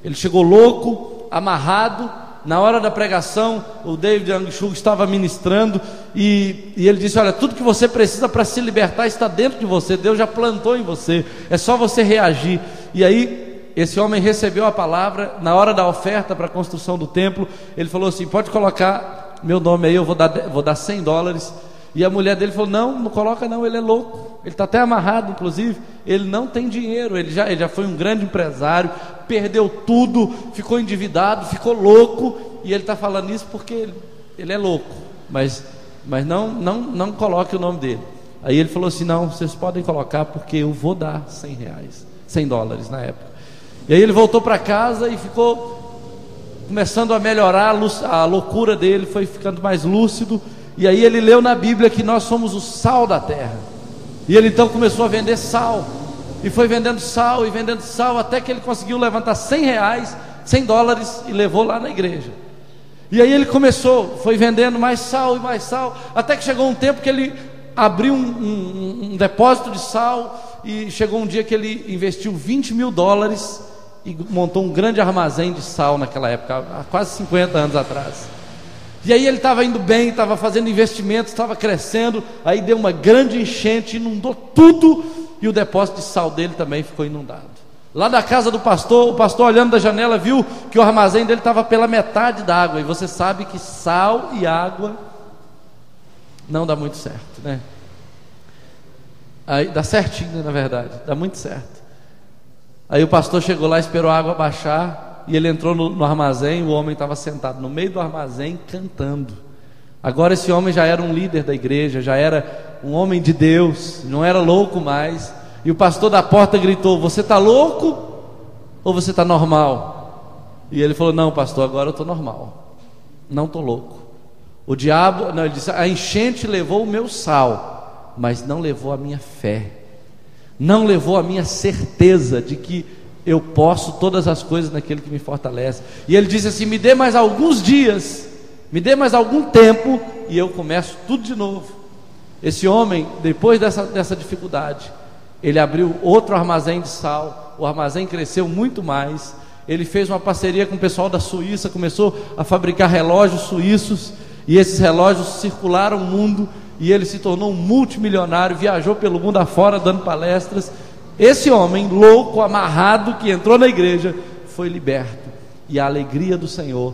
Ele chegou louco, amarrado. Na hora da pregação, o David Angshuk estava ministrando e ele disse: olha, tudo que você precisa para se libertar está dentro de você. Deus já plantou em você, é só você reagir. E aí esse homem recebeu a palavra. Na hora da oferta para a construção do templo, ele falou assim: pode colocar meu nome aí, eu vou dar $100. E a mulher dele falou: não coloca não, ele é louco, ele está até amarrado, inclusive, ele não tem dinheiro, ele já foi um grande empresário, perdeu tudo, ficou endividado, ficou louco, e ele está falando isso porque ele é louco, mas não coloque o nome dele. Aí ele falou assim: não, vocês podem colocar, porque eu vou dar $100 na época. E aí ele voltou para casa e ficou começando a melhorar, a loucura dele foi ficando mais lúcido. E aí ele leu na Bíblia que nós somos o sal da terra. E ele então começou a vender sal, e foi vendendo sal, até que ele conseguiu levantar $100 e levou lá na igreja. E aí ele foi vendendo mais sal, até que chegou um tempo que ele abriu um depósito de sal. E chegou um dia que ele investiu $20 mil e montou um grande armazém de sal naquela época, há quase 50 anos atrás. E aí ele estava indo bem, estava fazendo investimentos, estava crescendo. Aí deu uma grande enchente, inundou tudo, e o depósito de sal dele também ficou inundado. Lá da casa do pastor, o pastor, olhando da janela, viu que o armazém dele estava pela metade da água. E você sabe que sal e água não dá muito certo, né? Aí dá certinho, na verdade, dá muito certo. Aí o pastor chegou lá, esperou a água baixar, e ele entrou no armazém. O homem estava sentado no meio do armazém cantando. Agora esse homem já era um líder da igreja, já era um homem de Deus, não era louco mais. E o pastor da porta gritou: você está louco ou você está normal? E ele falou: não, pastor, agora eu estou normal, não estou louco. O diabo, não, ele disse: a enchente levou o meu sal, mas não levou a minha fé, não levou a minha certeza de que eu posso todas as coisas naquele que me fortalece. E ele disse assim: me dê mais alguns dias, me dê mais algum tempo, e eu começo tudo de novo. Esse homem, depois dessa dificuldade, ele abriu outro armazém de sal. O armazém cresceu muito mais. Ele fez uma parceria com o pessoal da Suíça, começou a fabricar relógios suíços, e esses relógios circularam o mundo, e ele se tornou um multimilionário, viajou pelo mundo afora dando palestras. Esse homem louco, amarrado, que entrou na igreja, foi liberto, e a alegria do Senhor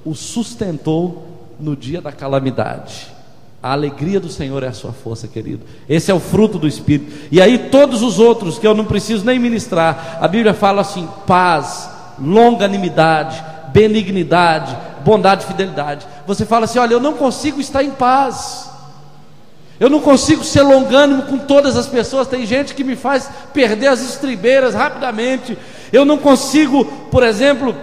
o sustentou no dia da calamidade. A alegria do Senhor é a sua força, querido. Esse é o fruto do Espírito. E aí todos os outros, que eu não preciso nem ministrar, a Bíblia fala assim: paz, longanimidade, benignidade, bondade e fidelidade. Você fala assim: olha, eu não consigo estar em paz, eu não consigo ser longânimo com todas as pessoas. Tem gente que me faz perder as estribeiras rapidamente. Eu não consigo, por exemplo,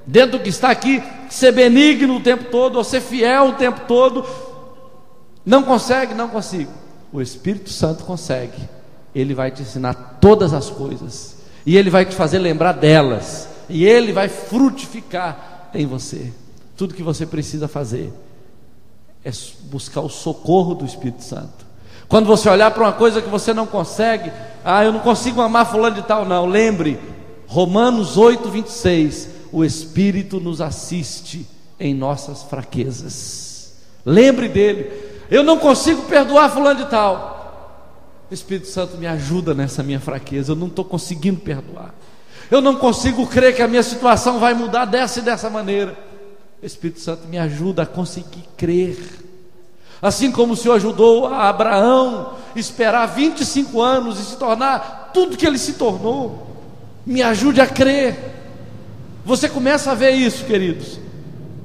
dentro do que está aqui, ser benigno o tempo todo, ou ser fiel o tempo todo. Não consegue? Não consigo. O Espírito Santo consegue. Ele vai te ensinar todas as coisas, e Ele vai te fazer lembrar delas, e Ele vai frutificar em você. Tudo que você precisa fazer é buscar o socorro do Espírito Santo. Quando você olhar para uma coisa que você não consegue, eu não consigo amar fulano de tal, não. Lembre, Romanos 8:26, o Espírito nos assiste em nossas fraquezas. Lembre dele. Eu não consigo perdoar fulano de tal. O Espírito Santo me ajuda nessa minha fraqueza. Eu não estou conseguindo perdoar. Eu não consigo crer que a minha situação vai mudar dessa e dessa maneira. O Espírito Santo me ajuda a conseguir crer. Assim como o Senhor ajudou a Abraão esperar 25 anos e se tornar tudo que ele se tornou, me ajude a crer. Você começa a ver isso, queridos,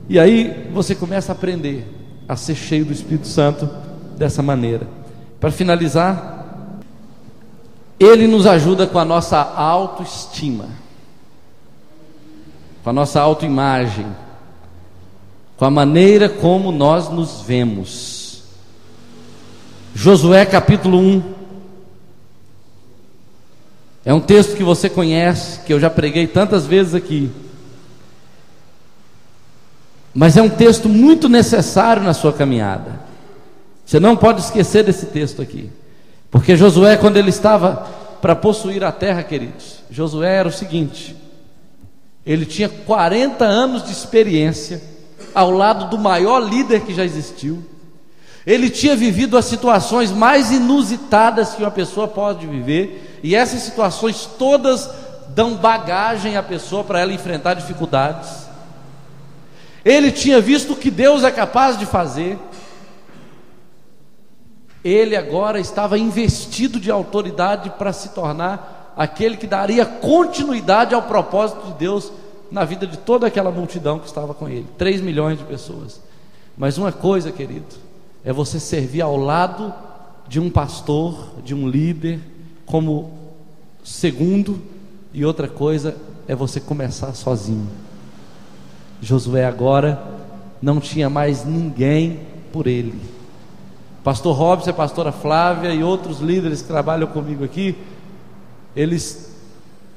e aí você começa a aprender a ser cheio do Espírito Santo dessa maneira. Para finalizar, Ele nos ajuda com a nossa autoestima, com a nossa autoimagem, com a maneira como nós nos vemos. Josué capítulo 1 é um texto que você conhece, que eu já preguei tantas vezes aqui, mas é um texto muito necessário na sua caminhada. Você não pode esquecer desse texto aqui, porque Josué, quando ele estava para possuir a terra, queridos, Josué era o seguinte: ele tinha 40 anos de experiência ao lado do maior líder que já existiu. Ele tinha vivido as situações mais inusitadas que uma pessoa pode viver, e essas situações todas dão bagagem à pessoa para ela enfrentar dificuldades. Ele tinha visto o que Deus é capaz de fazer. Ele agora estava investido de autoridade para se tornar aquele que daria continuidade ao propósito de Deus na vida de toda aquela multidão que estava com ele, 3 milhões de pessoas. Mas uma coisa, querido, é você servir ao lado de um pastor, de um líder, como segundo, e outra coisa é você começar sozinho. Josué agora não tinha mais ninguém por ele. Pastor Robson, a pastora Flávia e outros líderes que trabalham comigo aqui,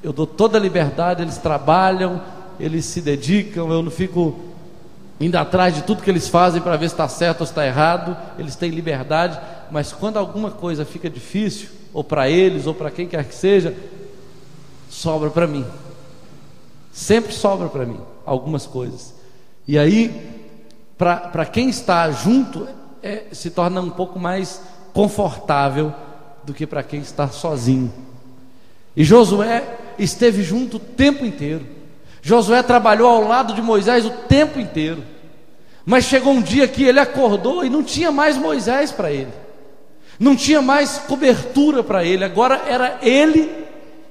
eu dou toda a liberdade, eles trabalham, eles se dedicam, eu não fico indo atrás de tudo que eles fazem para ver se está certo ou se está errado. Eles têm liberdade, mas quando alguma coisa fica difícil, ou para eles, ou para quem quer que seja, sobra para mim. Sempre sobra para mim algumas coisas. E aí, para quem está junto, se torna um pouco mais confortável do que para quem está sozinho. E Josué esteve junto o tempo inteiro. Josué trabalhou ao lado de Moisés o tempo inteiro. Mas chegou um dia que ele acordou e não tinha mais Moisés para ele, não tinha mais cobertura para ele. Agora era ele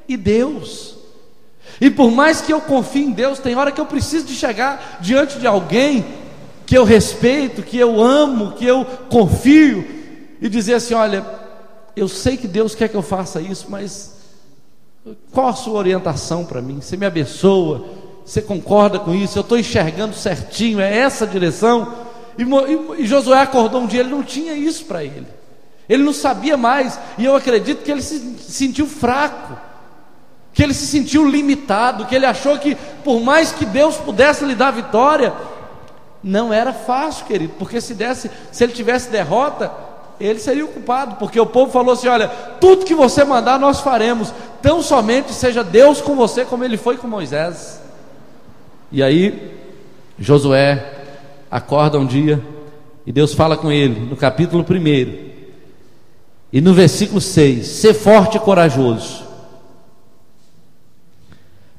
e Deus. E por mais que eu confie em Deus, tem hora que eu preciso de chegar diante de alguém que eu respeito, que eu amo, que eu confio, e dizer assim: olha, eu sei que Deus quer que eu faça isso, mas qual a sua orientação para mim? Você me abençoa? Você concorda com isso? Eu estou enxergando certinho, é essa a direção? E Josué acordou um dia, ele não tinha isso para ele. Ele não sabia mais, e eu acredito que ele se sentiu fraco, que ele se sentiu limitado, que ele achou que por mais que Deus pudesse lhe dar vitória, não era fácil, querido, porque se ele tivesse derrota, ele seria o culpado, porque o povo falou assim: olha, tudo que você mandar nós faremos, tão somente seja Deus com você como ele foi com Moisés. E aí Josué acorda um dia e Deus fala com ele no capítulo 1 e no versículo 6: sê forte e corajoso,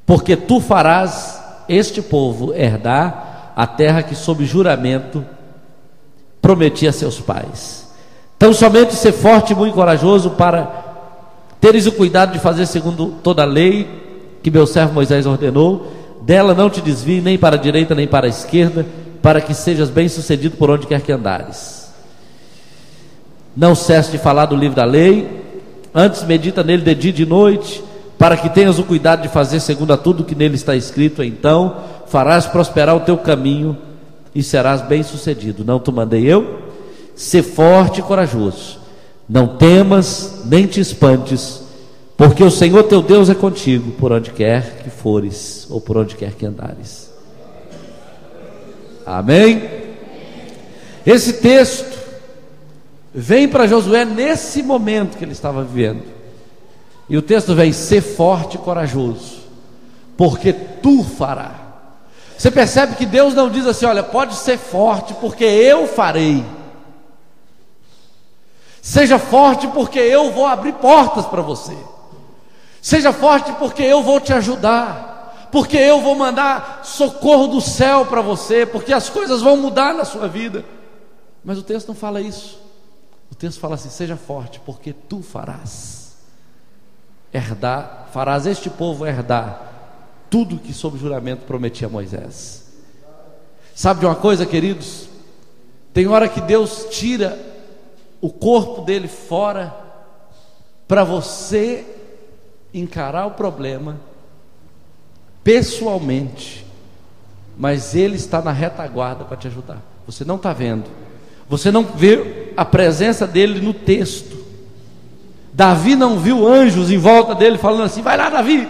porque tu farás este povo herdar a terra que sob juramento prometi a seus pais. Então somente ser forte e muito corajoso, para teres o cuidado de fazer segundo toda a lei que meu servo Moisés ordenou. Dela não te desvie nem para a direita nem para a esquerda, para que sejas bem sucedido por onde quer que andares. Não cesse de falar do livro da lei, antes medita nele de dia e de noite, para que tenhas o cuidado de fazer segundo a tudo que nele está escrito. Então farás prosperar o teu caminho e serás bem-sucedido. Não te mandei eu? Sê forte e corajoso, não temas nem te espantes, porque o Senhor teu Deus é contigo por onde quer que fores ou por onde quer que andares. Amém? Esse texto vem para Josué nesse momento que ele estava vivendo, e o texto vem: ser forte e corajoso, porque tu farás. Você percebe que Deus não diz assim: olha, pode ser forte porque eu farei. Seja forte porque eu vou abrir portas para você. Seja forte porque eu vou te ajudar, porque eu vou mandar socorro do céu para você, porque as coisas vão mudar na sua vida. Mas o texto não fala isso. O texto fala assim: seja forte porque tu farás este povo herdar tudo que sob juramento prometia a Moisés. Sabe de uma coisa, queridos? Tem hora que Deus tira o corpo dele fora para você encarar o problema pessoalmente, mas ele está na retaguarda para te ajudar. Você não está vendo, você não vê a presença dele no texto. Davi não viu anjos em volta dele falando assim: vai lá Davi,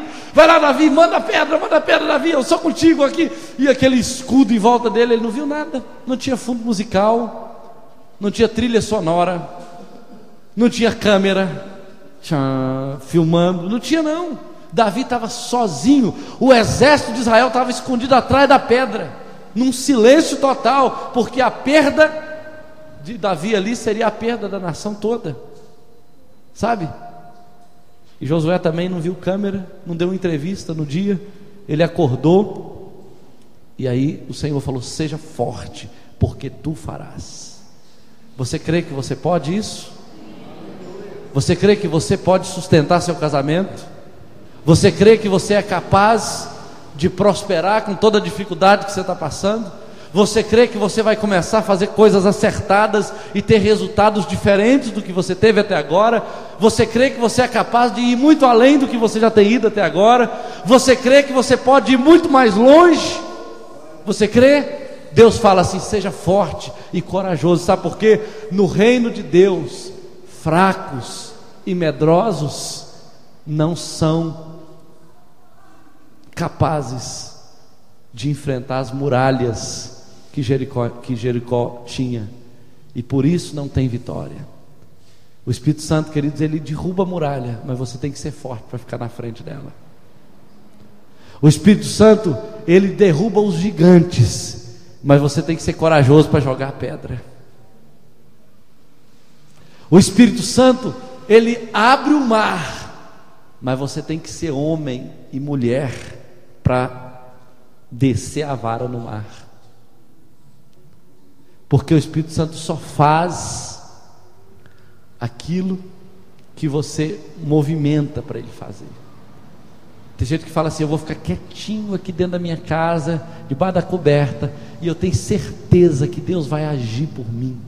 manda pedra, Davi, eu sou contigo aqui. E aquele escudo em volta dele, ele não viu nada. Não tinha fundo musical, não tinha trilha sonora, não tinha câmera filmando, não tinha não. Davi estava sozinho, o exército de Israel estava escondido atrás da pedra, num silêncio total, porque a perda de Davi ali seria a perda da nação toda, sabe? E Josué também não viu câmera, não deu entrevista no dia. Ele acordou, e aí o Senhor falou: seja forte, porque tu farás. Você crê que você pode isso? Você crê que você pode sustentar seu casamento? Você crê que você é capaz de prosperar com toda a dificuldade que você está passando? Você crê que você vai começar a fazer coisas acertadas e ter resultados diferentes do que você teve até agora? Você crê que você é capaz de ir muito além do que você já tem ido até agora? Você crê que você pode ir muito mais longe? Você crê? Deus fala assim: seja forte e corajoso. Sabe por quê? No reino de Deus, fracos e medrosos não são capazes de enfrentar as muralhas que Jericó tinha, e por isso não tem vitória. O Espírito Santo, queridos, ele derruba a muralha, mas você tem que ser forte para ficar na frente dela. O Espírito Santo, ele derruba os gigantes, mas você tem que ser corajoso para jogar a pedra. O Espírito Santo, ele abre o mar, mas você tem que ser homem e mulher para descer a vara no mar. Porque o Espírito Santo só faz aquilo que você movimenta para ele fazer. Tem gente que fala assim: eu vou ficar quietinho aqui dentro da minha casa, debaixo da coberta, e eu tenho certeza que Deus vai agir por mim.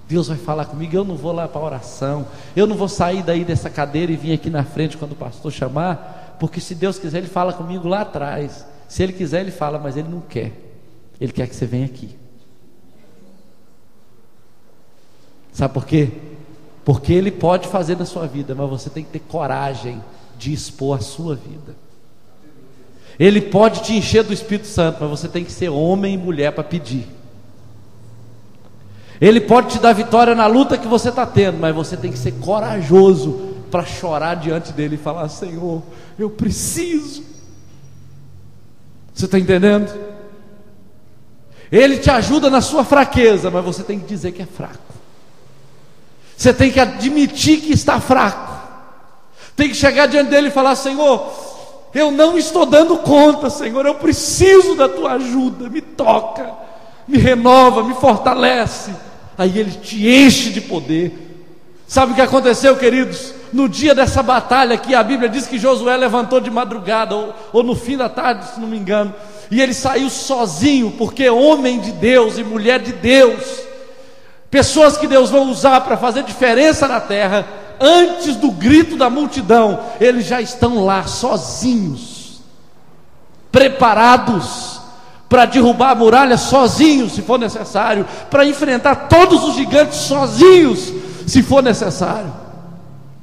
Deus vai falar comigo, eu não vou lá para a oração, eu não vou sair daí dessa cadeira e vir aqui na frente quando o pastor chamar, porque se Deus quiser ele fala comigo lá atrás. Se ele quiser ele fala, mas ele não quer. Ele quer que você venha aqui. Sabe por quê? Porque ele pode fazer na sua vida, mas você tem que ter coragem de expor a sua vida. Ele pode te encher do Espírito Santo, mas você tem que ser homem e mulher para pedir. Ele pode te dar vitória na luta que você está tendo, mas você tem que ser corajoso para chorar diante dele e falar: Senhor, eu preciso. Você está entendendo? Ele te ajuda na sua fraqueza, mas você tem que dizer que é fraco. Você tem que admitir que está fraco. Tem que chegar diante dele e falar: Senhor, eu não estou dando conta, Senhor, eu preciso da tua ajuda, me toca, me renova, me fortalece. Aí ele te enche de poder. Sabe o que aconteceu, queridos? No dia dessa batalha aqui, a Bíblia diz que Josué levantou de madrugada, ou no fim da tarde, se não me engano, e ele saiu sozinho, porque homem de Deus e mulher de Deus, pessoas que Deus vai usar para fazer diferença na terra, antes do grito da multidão, eles já estão lá sozinhos, preparados para derrubar a muralha sozinho, se for necessário, para enfrentar todos os gigantes sozinhos, se for necessário.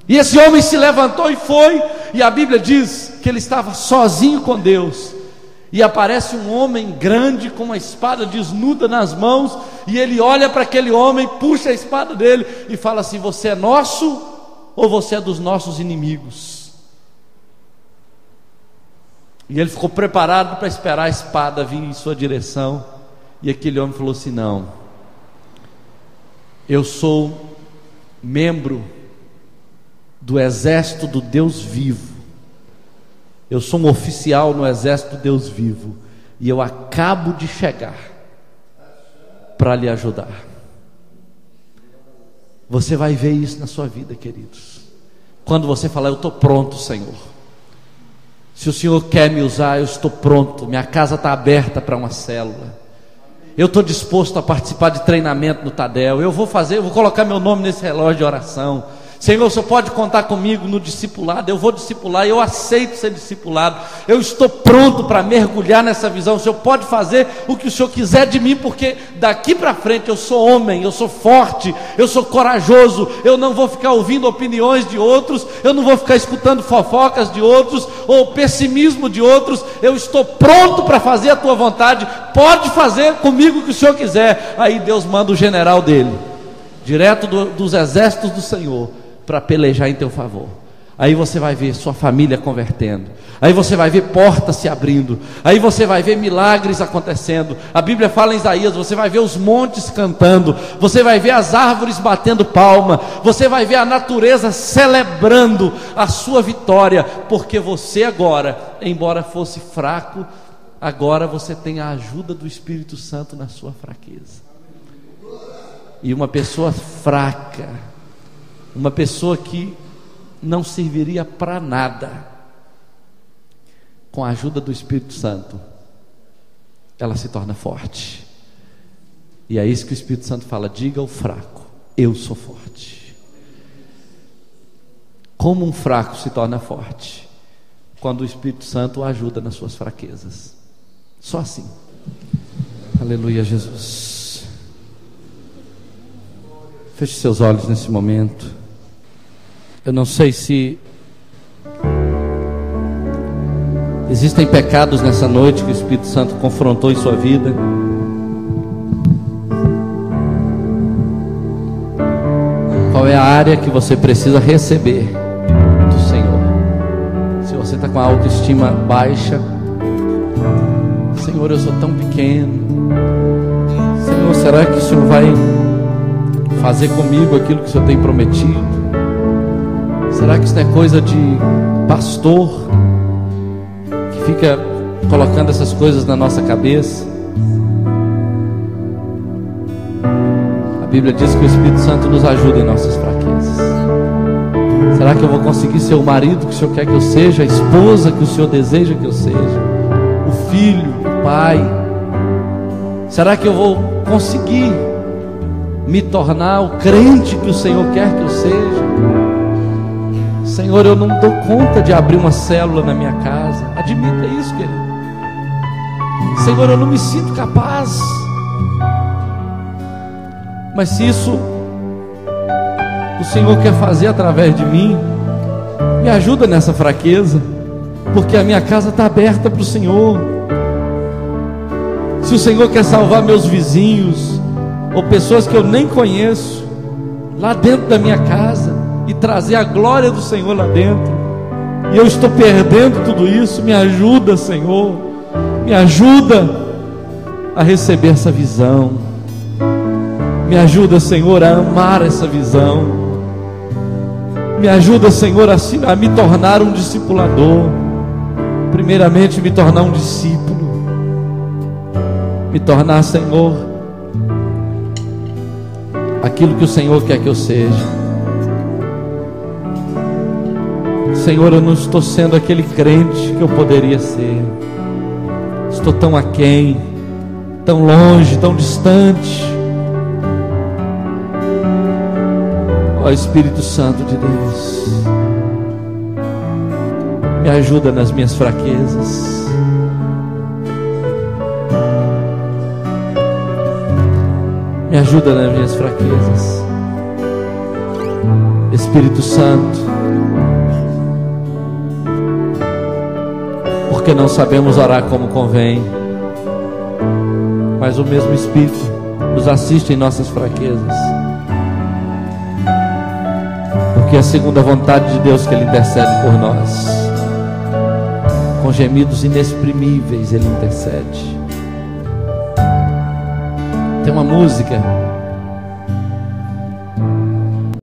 E esse homem se levantou e foi, e a Bíblia diz que ele estava sozinho com Deus, e aparece um homem grande com uma espada desnuda nas mãos, e ele olha para aquele homem, puxa a espada dele e fala assim: você é nosso ou você é dos nossos inimigos? E ele ficou preparado para esperar a espada vir em sua direção, e aquele homem falou assim: não, eu sou membro do exército do Deus vivo, eu sou um oficial no exército do Deus vivo, e eu acabo de chegar para lhe ajudar. Você vai ver isso na sua vida, queridos, quando você falar: eu estou pronto, Senhor, se o Senhor quer me usar, eu estou pronto, minha casa está aberta para uma célula, eu estou disposto a participar de treinamento no Tadel, eu vou colocar meu nome nesse relógio de oração. Senhor, o Senhor pode contar comigo no discipulado, eu vou discipular, eu aceito ser discipulado, eu estou pronto para mergulhar nessa visão. O Senhor pode fazer o que o Senhor quiser de mim, porque daqui para frente eu sou homem, eu sou forte, eu sou corajoso, eu não vou ficar ouvindo opiniões de outros, eu não vou ficar escutando fofocas de outros, ou pessimismo de outros. Eu estou pronto para fazer a tua vontade, pode fazer comigo o que o Senhor quiser. Aí Deus manda o general dele, direto dos exércitos do Senhor, para pelejar em teu favor. Aí você vai ver sua família convertendo, aí você vai ver portas se abrindo, aí você vai ver milagres acontecendo. A Bíblia fala em Isaías: você vai ver os montes cantando, você vai ver as árvores batendo palma, você vai ver a natureza celebrando a sua vitória, porque você agora, embora fosse fraco, agora você tem a ajuda do Espírito Santo na sua fraqueza. E uma pessoa fraca, uma pessoa que não serviria para nada, com a ajuda do Espírito Santo, ela se torna forte. E é isso que o Espírito Santo fala: diga ao fraco, eu sou forte. Como um fraco se torna forte? Quando o Espírito Santo o ajuda nas suas fraquezas. Só assim. Aleluia, Jesus. Feche seus olhos nesse momento. Eu não sei se existem pecados nessa noite que o Espírito Santo confrontou em sua vida. Qual é a área que você precisa receber do Senhor? Se você está com a autoestima baixa: Senhor, eu sou tão pequeno. Senhor, será que o Senhor vai fazer comigo aquilo que o Senhor tem prometido? Será que isso não é coisa de pastor que fica colocando essas coisas na nossa cabeça? A Bíblia diz que o Espírito Santo nos ajuda em nossas fraquezas. Será que eu vou conseguir ser o marido que o Senhor quer que eu seja, a esposa que o Senhor deseja que eu seja, o filho, o pai? Será que eu vou conseguir me tornar o crente que o Senhor quer que eu seja? Senhor, eu não dou conta de abrir uma célula na minha casa. Admita isso, querido. Senhor, eu não me sinto capaz. Mas se isso o Senhor quer fazer através de mim, me ajuda nessa fraqueza, porque a minha casa está aberta para o Senhor. Se o Senhor quer salvar meus vizinhos, ou pessoas que eu nem conheço, lá dentro da minha casa, e trazer a glória do Senhor lá dentro, e eu estou perdendo tudo isso, me ajuda, Senhor, me ajuda a receber essa visão, me ajuda, Senhor, a amar essa visão, me ajuda, Senhor, a me tornar um discipulador, primeiramente me tornar um discípulo, me tornar, Senhor, aquilo que o Senhor quer que eu seja. Senhor, eu não estou sendo aquele crente que eu poderia ser. Estou tão aquém, tão longe, tão distante. Ó Espírito Santo de Deus, me ajuda nas minhas fraquezas. Me ajuda nas minhas fraquezas. Espírito Santo, porque não sabemos orar como convém, mas o mesmo Espírito nos assiste em nossas fraquezas, porque é a segunda vontade de Deus que Ele intercede por nós. Com gemidos inexprimíveis Ele intercede. Tem uma música